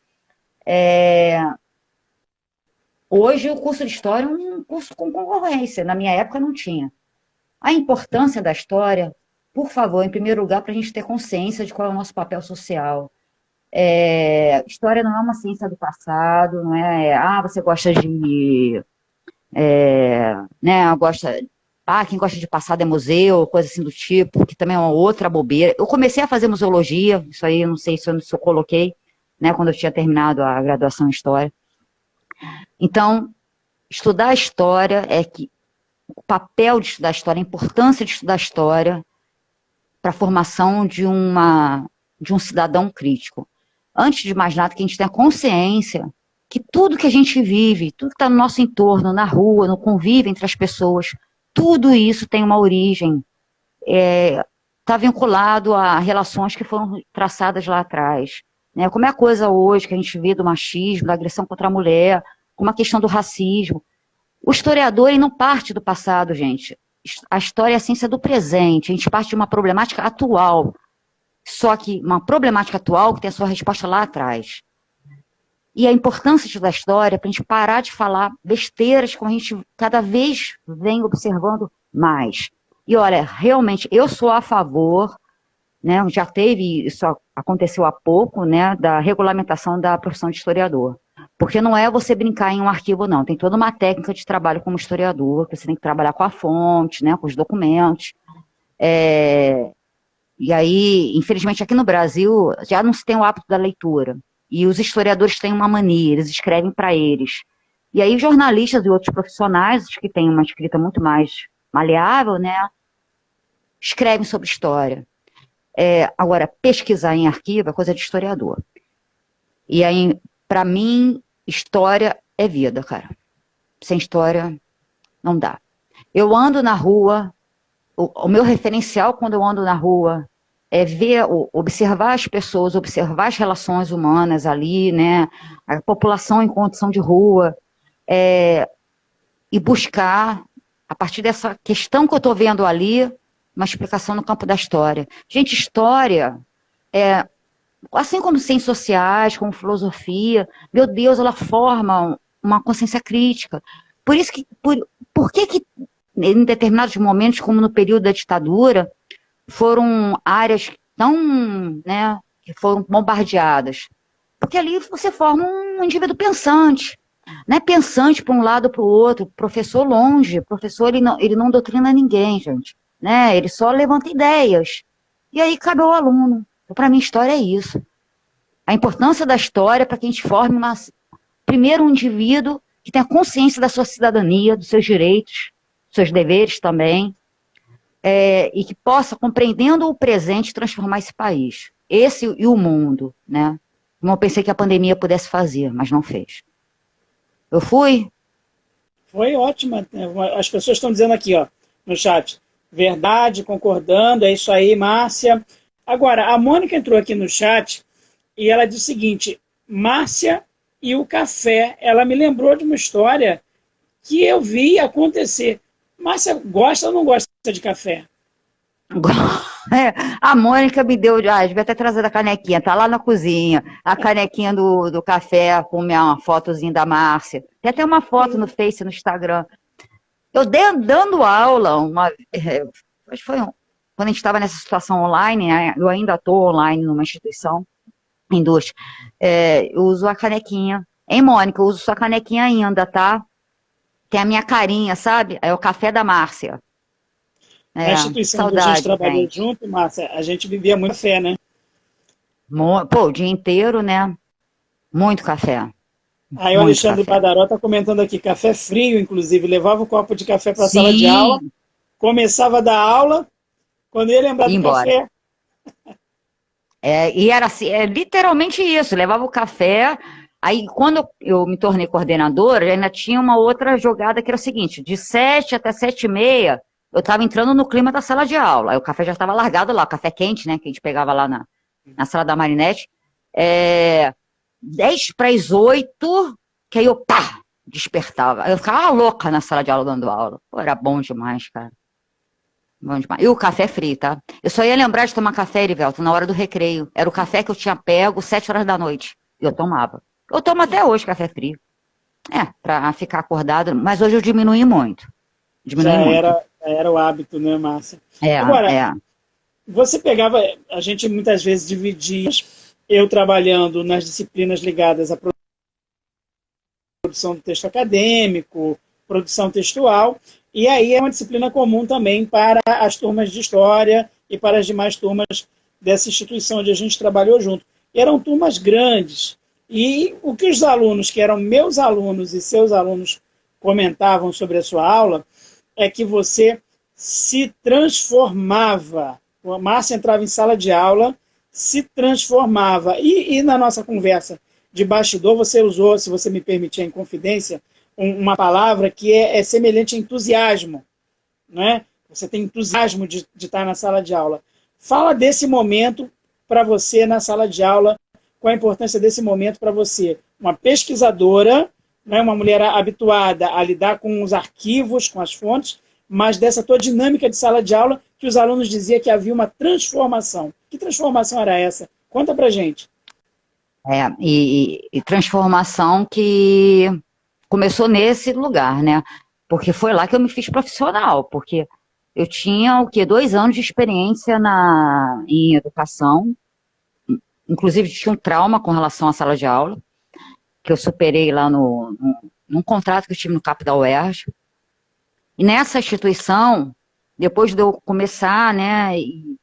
Hoje o curso de história é um curso com concorrência. Na minha época não tinha. A importância da história, por favor, em primeiro lugar, para a gente ter consciência de qual é o nosso papel social. História não é uma ciência do passado, não é, você gosta de, né, quem gosta de passado é museu, coisa assim do tipo, que também é uma outra bobeira. Eu comecei a fazer museologia, isso aí, não sei se eu coloquei, né, quando eu tinha terminado a graduação em História. Então, estudar a história o papel de estudar a história, a importância de estudar a história para a formação de uma de um cidadão crítico. Antes de mais nada, que a gente tenha consciência que tudo que a gente vive, tudo que está no nosso entorno, na rua, no convívio entre as pessoas, tudo isso tem uma origem, está vinculado a relações que foram traçadas lá atrás. Né? Como é a coisa hoje que a gente vê do machismo, da agressão contra a mulher, como a questão do racismo. O historiador ele não parte do passado, gente. A história é a ciência do presente. A gente parte de uma problemática atual. Só que uma problemática atual que tem a sua resposta lá atrás. E a importância da história para a gente parar de falar besteiras como a gente cada vez vem observando mais. E olha, realmente, eu sou a favor, né, já teve, isso aconteceu há pouco, né, da regulamentação da profissão de historiador. Porque não é você brincar em um arquivo, não. Tem toda uma técnica de trabalho como historiador, que você tem que trabalhar com a fonte, né, com os documentos. E aí, infelizmente, aqui no Brasil, já não se tem o hábito da leitura. E os historiadores têm uma mania, eles escrevem para eles. E aí, jornalistas e outros profissionais, que têm uma escrita muito mais maleável, né, escrevem sobre história. Agora, pesquisar em arquivo é coisa de historiador. E aí, para mim, história é vida, cara. Sem história, não dá. Eu ando na rua, o meu referencial quando eu ando na rua é ver, observar as pessoas, observar as relações humanas ali, né? A população em condição de rua, e buscar, a partir dessa questão que eu estou vendo ali, uma explicação no campo da história. Gente, história assim como ciências sociais, como filosofia, meu Deus, ela forma uma consciência crítica. Por isso que, por que em determinados momentos, como no período da ditadura, foram áreas tão, né, que foram bombardeadas? Porque ali você forma um indivíduo pensante, né, pensante para um lado ou para o outro, professor longe, professor ele não doutrina ninguém, gente, né, ele só levanta ideias, e aí cabe ao aluno. Para mim, história é isso. A importância da história para que a gente forme, primeiro, um indivíduo que tenha consciência da sua cidadania, dos seus direitos, dos seus deveres também, e que possa, compreendendo o presente, transformar esse país. Esse e o mundo, né? Como eu pensei que a pandemia pudesse fazer, mas não fez. Eu fui? Foi ótima. As pessoas estão dizendo aqui, ó, no chat. Verdade, concordando, é isso aí, Márcia. Agora, a Mônica entrou aqui no chat e ela disse o seguinte: Márcia e o café. Ela me lembrou de uma história que eu vi acontecer. Márcia gosta ou não gosta de café? A Mônica me deu, devia até trazer a canequinha, tá lá na cozinha, a canequinha do café com uma fotozinha da Márcia. Tem até uma foto no Face, no Instagram. Eu dando aula, acho que foi quando a gente estava nessa situação online, né, eu ainda estou online numa instituição, em duas, eu uso a canequinha. Hein, Mônica, eu uso sua canequinha ainda, tá? Tem a minha carinha, sabe? É o café da Márcia. Na instituição saudade, que a gente trabalhou gente. junto, Márcia, a gente bebia muito café, né? Pô, o dia inteiro, né? Muito café. Aí o Muito Alexandre café. Badaró está comentando aqui, café frio, inclusive, levava o copo de café para a sala de Sim, aula, começava a dar aula, quando ia lembrar ia do embora. café. E era assim, literalmente isso, levava o café. Aí, quando eu me tornei coordenadora, ainda tinha uma outra jogada que era o seguinte: de 7 até 7h30, eu estava entrando no clima da sala de aula. Aí o café já estava largado lá, o café quente, né, que a gente pegava lá na sala da Marinette. 7:50, que aí eu, pá, despertava. Eu ficava louca na sala de aula dando aula. Pô, era bom demais, cara. Bom demais. E o café frio, tá? Eu só ia lembrar de tomar café, Erivelto, na hora do recreio. Era o café que eu tinha pego 7 horas da noite. E eu tomava. Eu tomo até hoje café frio. Pra ficar acordado. Mas hoje eu diminui muito. Diminui muito. Já era o hábito, né, Márcia? É, Agora, é. você pegava, a gente muitas vezes dividia, eu trabalhando nas disciplinas ligadas à produção do texto acadêmico, produção textual, e aí é uma disciplina comum também para as turmas de história e para as demais turmas dessa instituição onde a gente trabalhou junto. E eram turmas grandes, e o que os alunos, que eram meus alunos e seus alunos, comentavam sobre a sua aula, é que você se transformava. A Márcia entrava em sala de aula, se transformava. E na nossa conversa de bastidor, você usou, se você me permitir em confidência, uma palavra que é semelhante a entusiasmo, né? Você tem entusiasmo de estar na sala de aula. Fala desse momento para você na sala de aula, qual a importância desse momento para você. Uma pesquisadora, né, uma mulher habituada a lidar com os arquivos, com as fontes, mas dessa tua dinâmica de sala de aula, que os alunos diziam que havia uma transformação. Que transformação era essa? Conta pra gente. E transformação que começou nesse lugar, né? Porque foi lá que eu me fiz profissional, porque eu tinha, 2 anos de experiência em educação, inclusive tinha um trauma com relação à sala de aula, que eu superei lá num contrato que eu tive no CAP da UERJ. E nessa instituição, depois de eu começar, né, e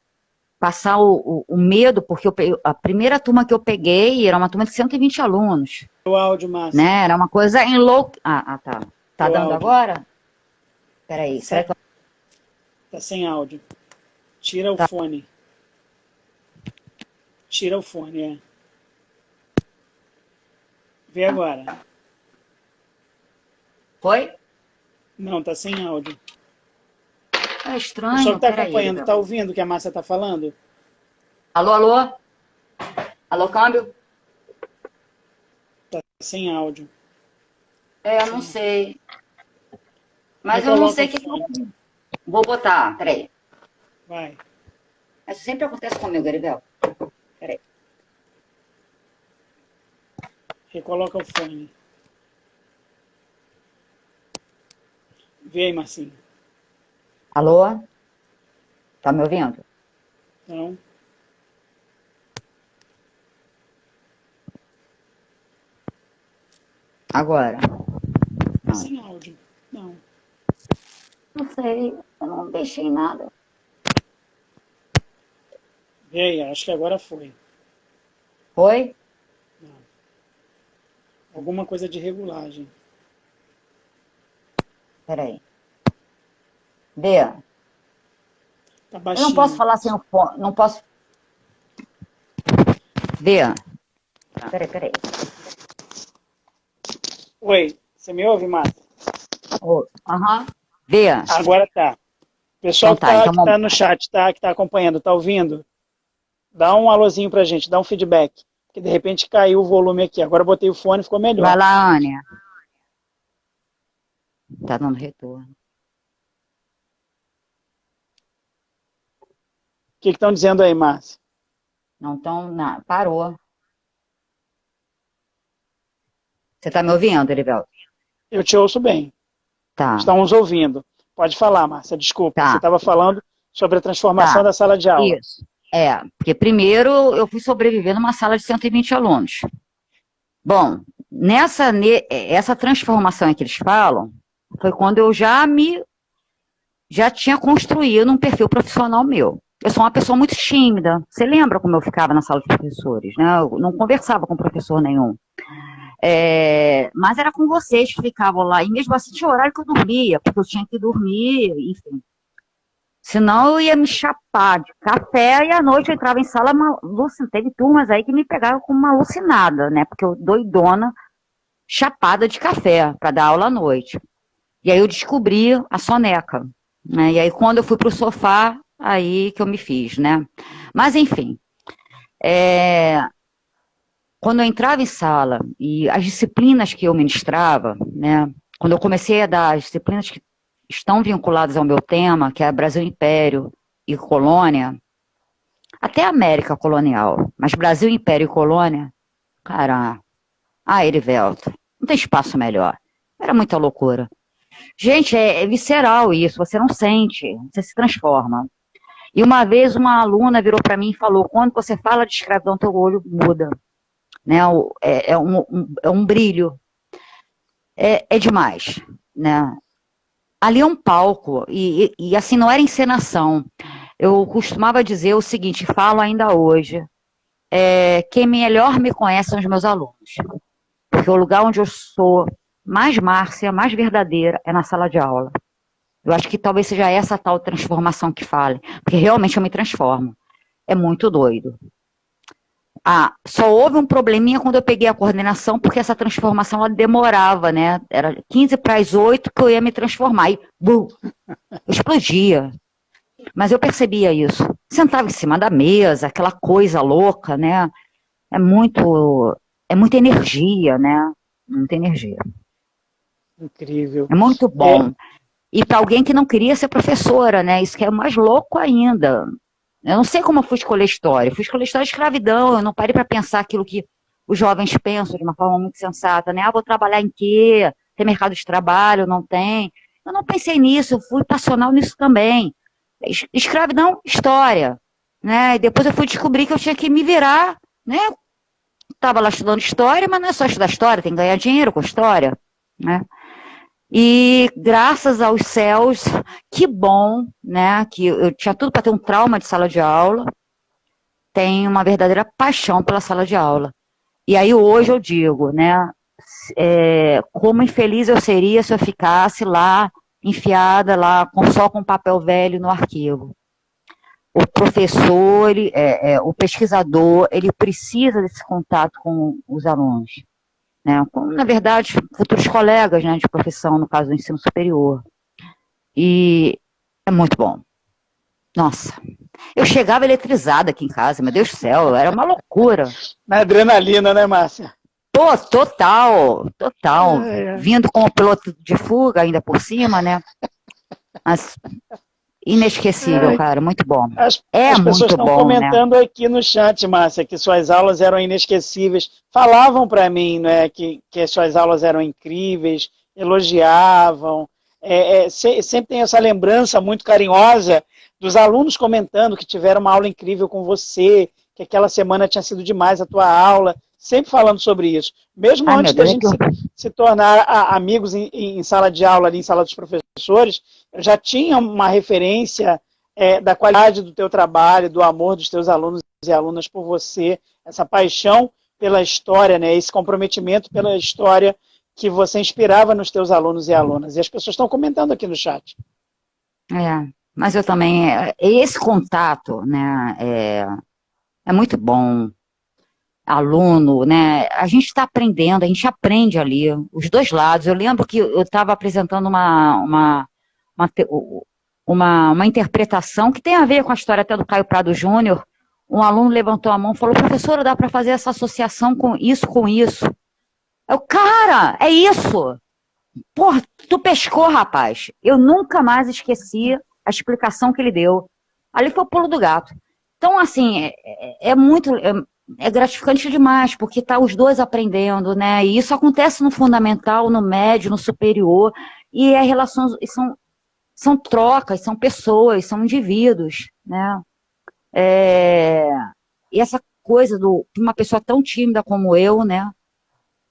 passar o medo, porque a primeira turma que eu peguei era uma turma de 120 alunos. O áudio, Márcio. Né, era uma coisa louca. Tá. Tá dando áudio. Agora? Peraí, será que... Tá sem áudio. Tira o fone. Tira o fone, Vê agora. Foi? Não, tá sem áudio. É estranho. O pessoal que tá acompanhando, tá ouvindo o que a Márcia tá falando? Alô? Alô, câmbio? Tá sem áudio. Eu não sei. Mas eu não sei o que eu... Vou botar, peraí. Vai. Isso sempre acontece comigo, Erivel. Peraí. Recoloca o fone. Vê aí, Marcinho. Alô? Tá me ouvindo? Não. Agora? Não. Sem áudio. Não. Não sei, eu não deixei nada. Vê aí, acho que agora foi. Foi? Não. Alguma coisa de regulagem. Peraí. Bea. Tá baixinho. Eu não posso falar sem o fone. Não posso. Bea. Peraí. Oi, você me ouve, Márcia? Aham. Bea. Agora tá. O pessoal então que tá no chat, que tá acompanhando, tá ouvindo? Dá um alôzinho pra gente, dá um feedback. Porque de repente caiu o volume aqui. Agora eu botei o fone e ficou melhor. Vai lá, Ania. Tá dando retorno. O que estão dizendo aí, Márcia? Não estão... Parou. Você tá me ouvindo, Erivelto? Eu te ouço bem. Tá. Estamos ouvindo. Pode falar, Márcia, desculpa. Tá. Você estava falando sobre a transformação da sala de aula. Isso. Porque primeiro eu fui sobreviver numa sala de 120 alunos. Bom, essa transformação que eles falam, foi quando eu já tinha construído um perfil profissional meu. Eu sou uma pessoa muito tímida. Você lembra como eu ficava na sala de professores, né? Eu não conversava com professor nenhum. Mas era com vocês que ficavam lá. E mesmo assim tinha horário que eu dormia, porque eu tinha que dormir, enfim. Senão eu ia me chapar de café e à noite eu entrava em sala, teve turmas aí que me pegaram como uma alucinada, né? Porque eu doidona, chapada de café para dar aula à noite. E aí eu descobri a soneca, né? E aí quando eu fui para o sofá, aí que eu me fiz, né? Mas enfim, quando eu entrava em sala e as disciplinas que eu ministrava, né? Quando eu comecei a dar as disciplinas que estão vinculadas ao meu tema, que é Brasil Império e Colônia, até América Colonial, mas Brasil Império e Colônia, cara, Erivelto, não tem espaço melhor. Era muita loucura. Gente, é visceral isso, você não sente, você se transforma. E uma vez uma aluna virou para mim e falou, quando você fala de escravidão, teu olho muda. Né? É um brilho. É demais, né? Ali é um palco, e assim, não era encenação. Eu costumava dizer o seguinte, falo ainda hoje, quem melhor me conhece são os meus alunos. Porque o lugar onde eu sou mais Márcia, mais verdadeira, é na sala de aula. Eu acho que talvez seja essa tal transformação que fale, porque realmente eu me transformo. É muito doido. Só houve um probleminha quando eu peguei a coordenação, porque essa transformação ela demorava, né? Era 15 para as 8 que eu ia me transformar. E, bum, eu explodia. Mas eu percebia isso. Sentava em cima da mesa, aquela coisa louca, né? É muita energia, né? Muita energia. Incrível. É muito bom. E para alguém que não queria ser professora, né? Isso que é mais louco ainda. Eu não sei como eu fui escolher história. Eu fui escolher história de escravidão. Eu não parei para pensar aquilo que os jovens pensam de uma forma muito sensata, né? Vou trabalhar em quê? Tem mercado de trabalho? Não tem? Eu não pensei nisso. Eu fui passional nisso também. Escravidão, história, né? E depois eu fui descobrir que eu tinha que me virar, né? Estava lá estudando história, mas não é só estudar história, tem que ganhar dinheiro com história, né? E graças aos céus, que bom, né? Que eu tinha tudo para ter um trauma de sala de aula, tenho uma verdadeira paixão pela sala de aula. E aí hoje eu digo, né? Como infeliz eu seria se eu ficasse lá, enfiada lá, só com papel velho no arquivo. O professor, o pesquisador, ele precisa desse contato com os alunos, né? Na verdade, futuros colegas, né, de profissão, no caso do ensino superior. E é muito bom. Nossa, eu chegava eletrizada aqui em casa, meu Deus do céu, era uma loucura. Na adrenalina, né, Márcia? Pô, total. Vindo com o piloto de fuga ainda por cima, né? Mas inesquecível, cara, muito bom. As pessoas muito estão bom, comentando, né, aqui no chat, Márcia, que suas aulas eram inesquecíveis. Falavam para mim, né, que as suas aulas eram incríveis, elogiavam. Sempre tem essa lembrança muito carinhosa dos alunos comentando que tiveram uma aula incrível com você, que aquela semana tinha sido demais a tua aula, sempre falando sobre isso. Mesmo antes da gente se tornar amigos em sala de aula, ali em sala dos professores, eu já tinha uma referência da qualidade do teu trabalho, do amor dos teus alunos e alunas por você, essa paixão pela história, né, esse comprometimento pela história que você inspirava nos teus alunos e alunas. E as pessoas estão comentando aqui no chat. Mas eu também, esse contato, né, é muito bom. Aluno, né, a gente está aprendendo, a gente aprende ali, os dois lados. Eu lembro que eu estava apresentando uma interpretação que tem a ver com a história até do Caio Prado Júnior. Um aluno levantou a mão e falou: professora, dá para fazer essa associação com isso, com isso? Cara, é isso! Porra, tu pescou, rapaz. Eu nunca mais esqueci a explicação que ele deu. Ali foi o pulo do gato. Então, assim, é gratificante demais, porque tá os dois aprendendo, né? E isso acontece no fundamental, no médio, no superior, e relações, são trocas, são pessoas, são indivíduos, né? E essa coisa de uma pessoa tão tímida como eu, né?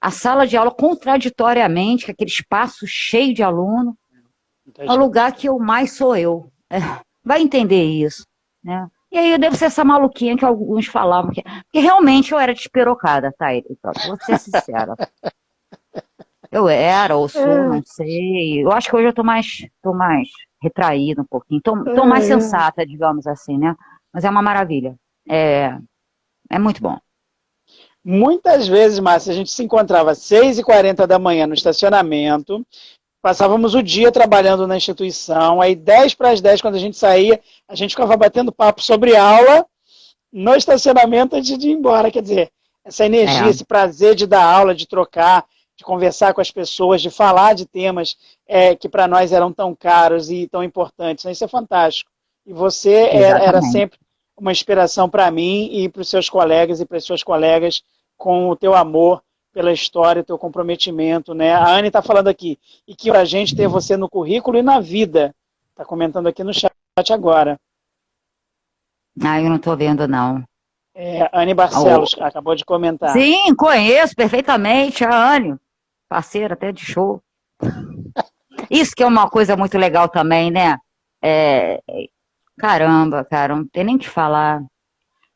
A sala de aula, contraditoriamente, aquele espaço cheio de aluno, é o lugar que eu mais sou eu. Vai entender isso, né? E aí eu devo ser essa maluquinha que alguns falavam, porque realmente eu era despirocada, tá? Vou ser sincera. Eu era, ou sou, não sei. Eu acho que hoje eu tô mais retraída um pouquinho. Tô mais sensata, digamos assim, né? Mas é uma maravilha. É muito bom. Muitas vezes, Márcia, a gente se encontrava às 6h40 da manhã no estacionamento, passávamos o dia trabalhando na instituição, aí 10 para as 10, quando a gente saía, a gente ficava batendo papo sobre aula no estacionamento antes de ir embora. Quer dizer, essa energia, esse prazer de dar aula, de trocar, de conversar com as pessoas, de falar de temas que para nós eram tão caros e tão importantes. Isso é fantástico. E você era sempre uma inspiração para mim e para os seus colegas e para as suas colegas, com o teu amor pela história, o teu comprometimento, né? A Anne está falando aqui, e que para a gente ter você no currículo e na vida. Está comentando aqui no chat agora. Eu não estou vendo, não. Anne Barcelos acabou de comentar. Sim, conheço perfeitamente a Anne, parceira até de show. Isso que é uma coisa muito legal também, né? Caramba, cara, não tem nem o que falar.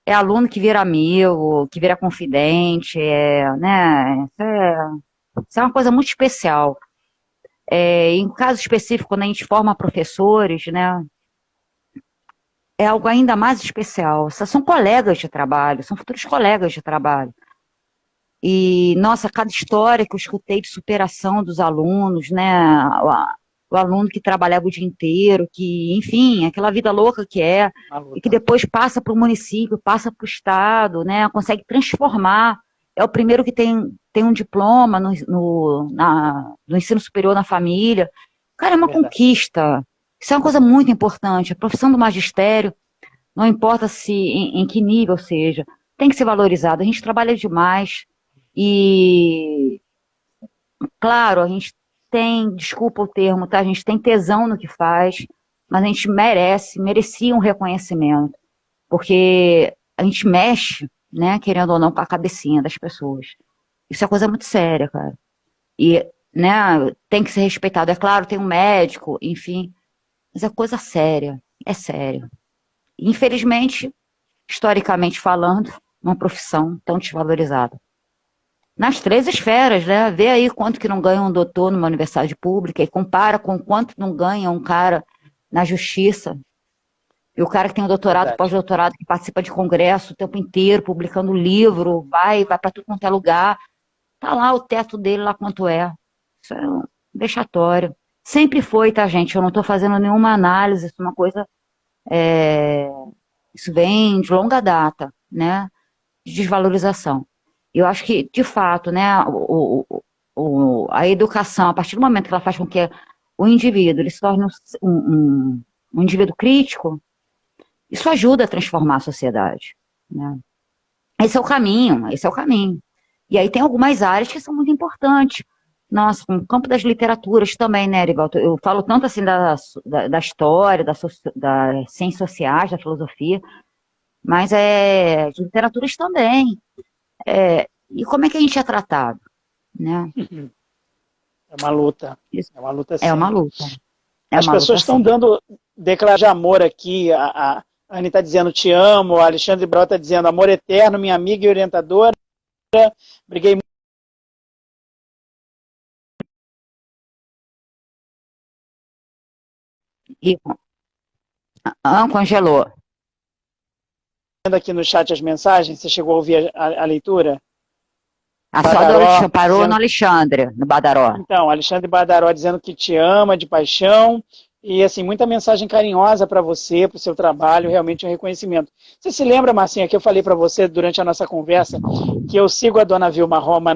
É aluno que vira amigo, que vira confidente, né? Isso é uma coisa muito especial. Em caso específico, quando a gente forma professores, né? é algo ainda mais especial. São colegas de trabalho, são futuros colegas de trabalho. E, nossa, cada história que eu escutei de superação dos alunos, né? O aluno que trabalhava o dia inteiro, que, enfim, aquela vida louca que é, e que depois passa para o município, passa para o estado, né? Consegue transformar. É o primeiro que tem um diploma no ensino superior na família. Cara, é uma conquista. Isso é uma coisa muito importante. A profissão do magistério, não importa se em que nível seja, tem que ser valorizada. A gente trabalha demais e, claro, a gente tem, desculpa o termo, tá? A gente tem tesão no que faz, mas a gente merecia um reconhecimento, porque a gente mexe, né, querendo ou não, com a cabecinha das pessoas. Isso é coisa muito séria, cara. E, né, tem que ser respeitado. É claro, tem um médico, enfim, mas é coisa séria, é sério. Infelizmente, historicamente falando, uma profissão tão desvalorizada. Nas três esferas, né? Vê aí quanto que não ganha um doutor numa universidade pública e compara com quanto não ganha um cara na justiça. E o cara que tem um doutorado, pós-doutorado, que participa de congresso o tempo inteiro, publicando livro, vai para tudo quanto é lugar. Tá lá o teto dele, lá quanto é. Isso é um vexatório. Sempre foi, tá, gente? Eu não estou fazendo nenhuma análise, isso é uma coisa... Isso vem de longa data, né? De desvalorização. Eu acho que, de fato, né, a educação, a partir do momento que ela faz com que o indivíduo ele se torne um indivíduo crítico, isso ajuda a transformar a sociedade, né? Esse é o caminho, esse é o caminho. E aí tem algumas áreas que são muito importantes. Nossa, no campo das literaturas também, né, Erivaldo? Eu falo tanto assim da história, das ciências sociais, da filosofia, mas de literaturas também. E como é que a gente é tratado, né? É uma luta. É uma luta sim. É uma luta. As pessoas estão dando declaração de amor aqui. A Anne está dizendo te amo, a Alexandre Brau está dizendo amor eterno, minha amiga e orientadora. Briguei muito. Congelou. Aqui no chat as mensagens, você chegou a ouvir a leitura? A só parou dizendo... no Alexandre, no Badaró. Então, Alexandre Badaró dizendo que te ama de paixão. E, assim, muita mensagem carinhosa para você, para o seu trabalho, realmente um reconhecimento. Você se lembra, Marcinha, que eu falei para você durante a nossa conversa que eu sigo a dona Vilma Roma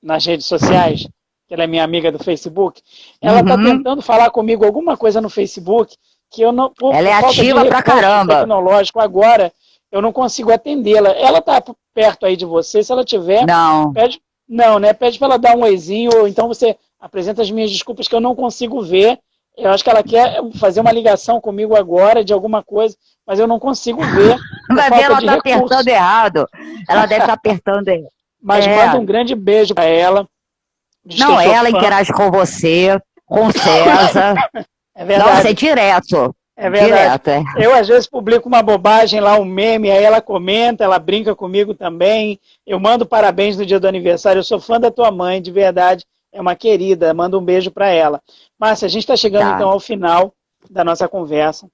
nas redes sociais, que ela é minha amiga do Facebook? Ela está tentando falar comigo alguma coisa no Facebook que eu não... Ela é ativa pra caramba. Tecnológico agora, eu não consigo atendê-la. Ela está perto aí de você, se ela tiver... Não. Pede para ela dar um oizinho, ou então você apresenta as minhas desculpas que eu não consigo ver. Eu acho que ela quer fazer uma ligação comigo agora de alguma coisa, mas eu não consigo ver. Vai ver, ela está apertando errado. Ela deve estar apertando errado. Mas manda um grande beijo para ela. Não, ela interage com você, com o César. É verdade. Nossa, é direto. É verdade. Direto, Eu, às vezes, publico uma bobagem lá, um meme, aí ela comenta, ela brinca comigo também. Eu mando parabéns no dia do aniversário. Eu sou fã da tua mãe, de verdade. É uma querida. Manda um beijo para ela. Márcia, a gente está chegando, então, ao final da nossa conversa.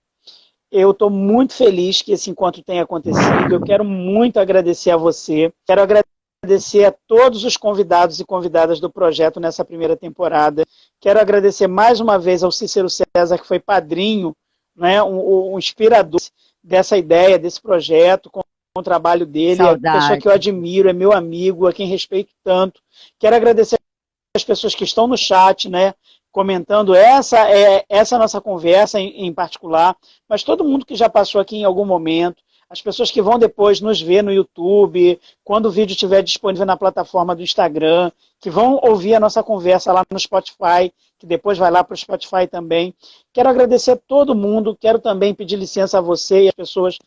Eu estou muito feliz que esse encontro tenha acontecido. Eu quero muito agradecer a você. Quero agradecer a todos os convidados e convidadas do projeto nessa primeira temporada. Quero agradecer mais uma vez ao Cícero César, que foi padrinho, né, um inspirador dessa ideia, desse projeto, com o trabalho dele. Saudade. É uma pessoa que eu admiro, é meu amigo, a quem respeito tanto. Quero agradecer as pessoas que estão no chat, né, comentando essa nossa conversa em particular, mas todo mundo que já passou aqui em algum momento, as pessoas que vão depois nos ver no YouTube, quando o vídeo estiver disponível na plataforma do Instagram, que vão ouvir a nossa conversa lá no Spotify, que depois vai lá para o Spotify também. Quero agradecer a todo mundo, quero também pedir licença a você e as pessoas,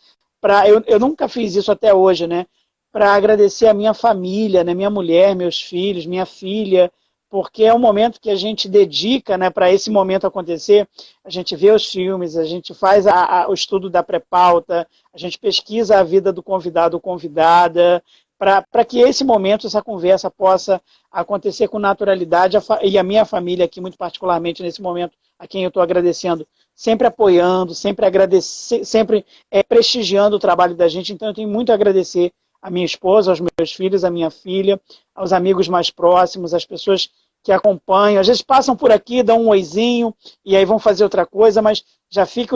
eu nunca fiz isso até hoje, né, para agradecer a minha família, né, minha mulher, meus filhos, minha filha, porque é um momento que a gente dedica, né, para esse momento acontecer. A gente vê os filmes, a gente faz o estudo da pré-pauta, a gente pesquisa a vida do convidado ou convidada, para que esse momento, essa conversa possa acontecer com naturalidade, e a minha família aqui, muito particularmente nesse momento, a quem eu estou agradecendo sempre apoiando, sempre agradecer, sempre prestigiando o trabalho da gente. Então eu tenho muito a agradecer a minha esposa, aos meus filhos, a minha filha, aos amigos mais próximos, às pessoas que acompanham. Às vezes passam por aqui, dão um oizinho e aí vão fazer outra coisa, mas já fica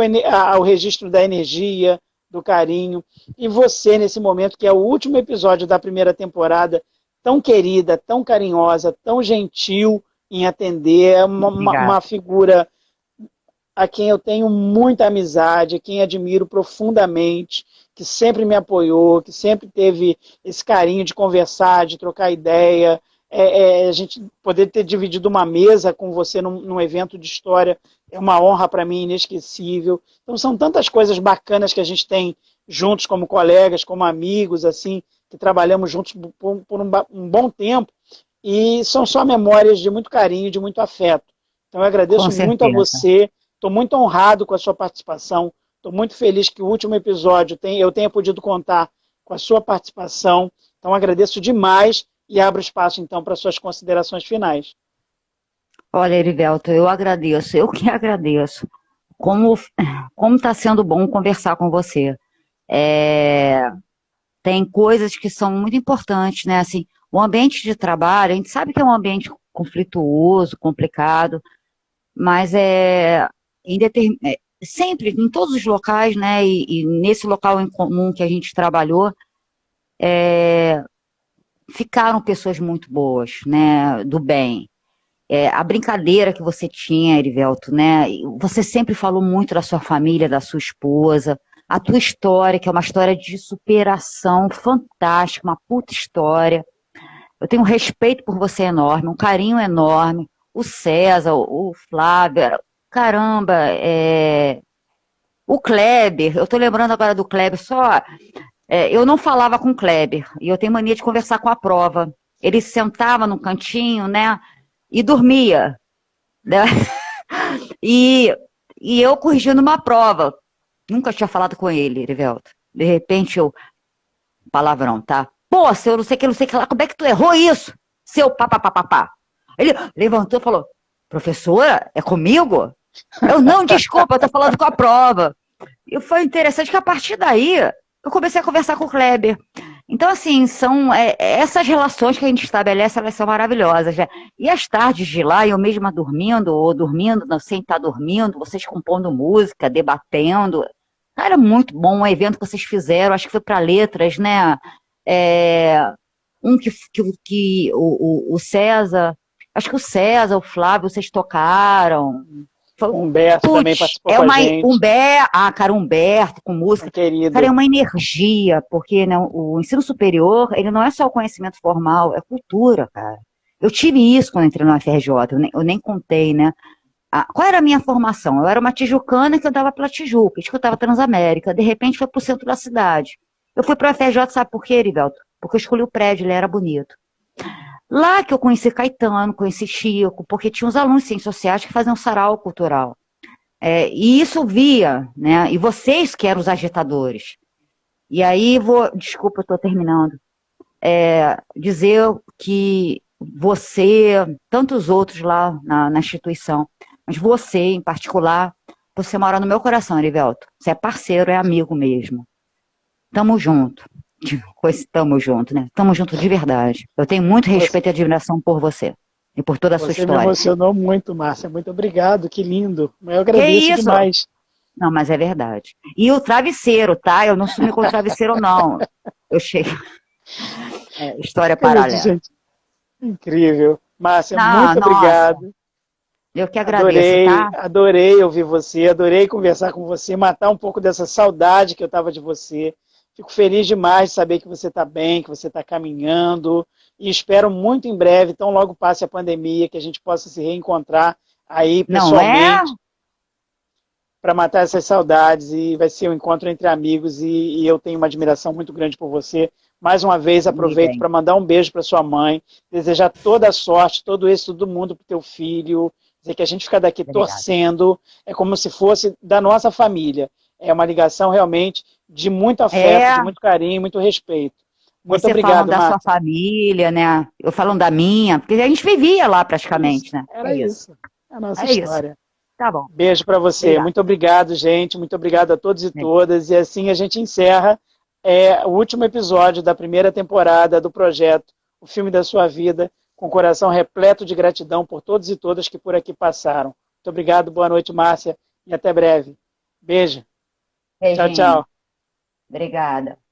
o registro da energia, do carinho. E você, nesse momento, que é o último episódio da primeira temporada, tão querida, tão carinhosa, tão gentil em atender, é uma figura a quem eu tenho muita amizade, a quem admiro profundamente, que sempre me apoiou, que sempre teve esse carinho de conversar, de trocar ideia, a gente poder ter dividido uma mesa com você num evento de história é uma honra para mim, inesquecível. Então são tantas coisas bacanas que a gente tem juntos como colegas, como amigos, assim, que trabalhamos juntos por um bom tempo, e são só memórias de muito carinho, de muito afeto. Então eu agradeço muito a você, estou muito honrado com a sua participação, estou muito feliz que o último episódio eu tenha podido contar com a sua participação, então agradeço demais e abro espaço então para suas considerações finais. Olha, Erivelto, eu agradeço, eu que agradeço. Como está sendo bom conversar com você. Tem coisas que são muito importantes, né? Assim, o ambiente de trabalho, a gente sabe que é um ambiente conflituoso, complicado, mas sempre, em todos os locais, né? E nesse local em comum que a gente trabalhou, ficaram pessoas muito boas, né? Do bem. A brincadeira que você tinha, Erivelto, né? Você sempre falou muito da sua família, da sua esposa, a tua história, que é uma história de superação fantástica, uma puta história. Eu tenho um respeito por você enorme, um carinho enorme. O César, o Flávio, caramba, o Kleber, eu tô lembrando agora do Kleber, eu não falava com o Kleber, e eu tenho mania de conversar com a prova. Ele sentava no cantinho, né? E dormia, né? E eu corrigindo uma prova. Nunca tinha falado com ele, Erivelto. De repente palavrão, tá? Pô, seu não sei o que lá, como é que tu errou isso? Seu papapá. Ele levantou e falou, professora, é comigo? Eu, não, desculpa, eu tô falando com a prova. E foi interessante que a partir daí, eu comecei a conversar com o Kleber. Então, assim, são essas relações que a gente estabelece, elas são maravilhosas, né? E as tardes de lá, eu mesma dormindo, ou dormindo, não, sem estar dormindo, vocês compondo música, debatendo. Cara, muito bom um evento que vocês fizeram, acho que foi para letras, né? O César, acho que o César, o Flávio, vocês tocaram. O Humberto também participou com a gente. Humberto, com música. Querido. Cara, é uma energia, porque né, o ensino superior, ele não é só o conhecimento formal, é cultura, cara. Eu tive isso quando entrei no UFRJ, eu nem contei, né? Qual era a minha formação? Eu era uma tijucana que andava pela Tijuca, escutava Transamérica, de repente foi pro centro da cidade. Eu fui pro UFRJ, sabe por quê, Erivelto? Porque eu escolhi o prédio, ele era bonito. Lá que eu conheci Caetano, conheci Chico, porque tinha uns alunos de ciências sociais que faziam sarau cultural. E isso eu via, né? E vocês que eram os agitadores. E aí, desculpa, eu estou terminando. Dizer que você, tantos outros lá na instituição, mas você em particular, você mora no meu coração, Erivelto. Você é parceiro, é amigo mesmo. Tamo junto. Tamo junto, né? Tamo junto de verdade. Eu tenho muito respeito e admiração por você. E por toda a sua história. Você me emocionou muito, Márcia. Muito obrigado, que lindo. Eu agradeço demais. Não, mas é verdade. E o travesseiro, tá? Eu não sumi com o travesseiro, não. Eu chego. História paralela. Gente. Incrível. Márcia, muito obrigado. Eu que agradeço, tá? Adorei ouvir você, adorei conversar com você, matar um pouco dessa saudade que eu estava de você. Fico feliz demais de saber que você está bem, que você está caminhando, e espero muito em breve, tão logo passe a pandemia, que a gente possa se reencontrar aí pessoalmente para matar essas saudades, e vai ser um encontro entre amigos, e eu tenho uma admiração muito grande por você. Mais uma vez, aproveito para mandar um beijo para sua mãe, desejar toda a sorte, todo êxito do mundo para o teu filho, dizer que a gente fica daqui torcendo, é como se fosse da nossa família. É uma ligação realmente de muito afeto, de muito carinho, muito respeito. Muito obrigado, Márcia. Você falando da sua família, né? Eu falando da minha, porque a gente vivia lá praticamente, né? Era isso. É a nossa história. Tá bom. Beijo para você. Obrigada. Muito obrigado, gente. Muito obrigado a todos e todas. E assim a gente encerra o último episódio da primeira temporada do projeto O Filme da Sua Vida, com o coração repleto de gratidão por todos e todas que por aqui passaram. Muito obrigado. Boa noite, Márcia. E até breve. Beijo. Tchau, Beijinho. tchau. Obrigada.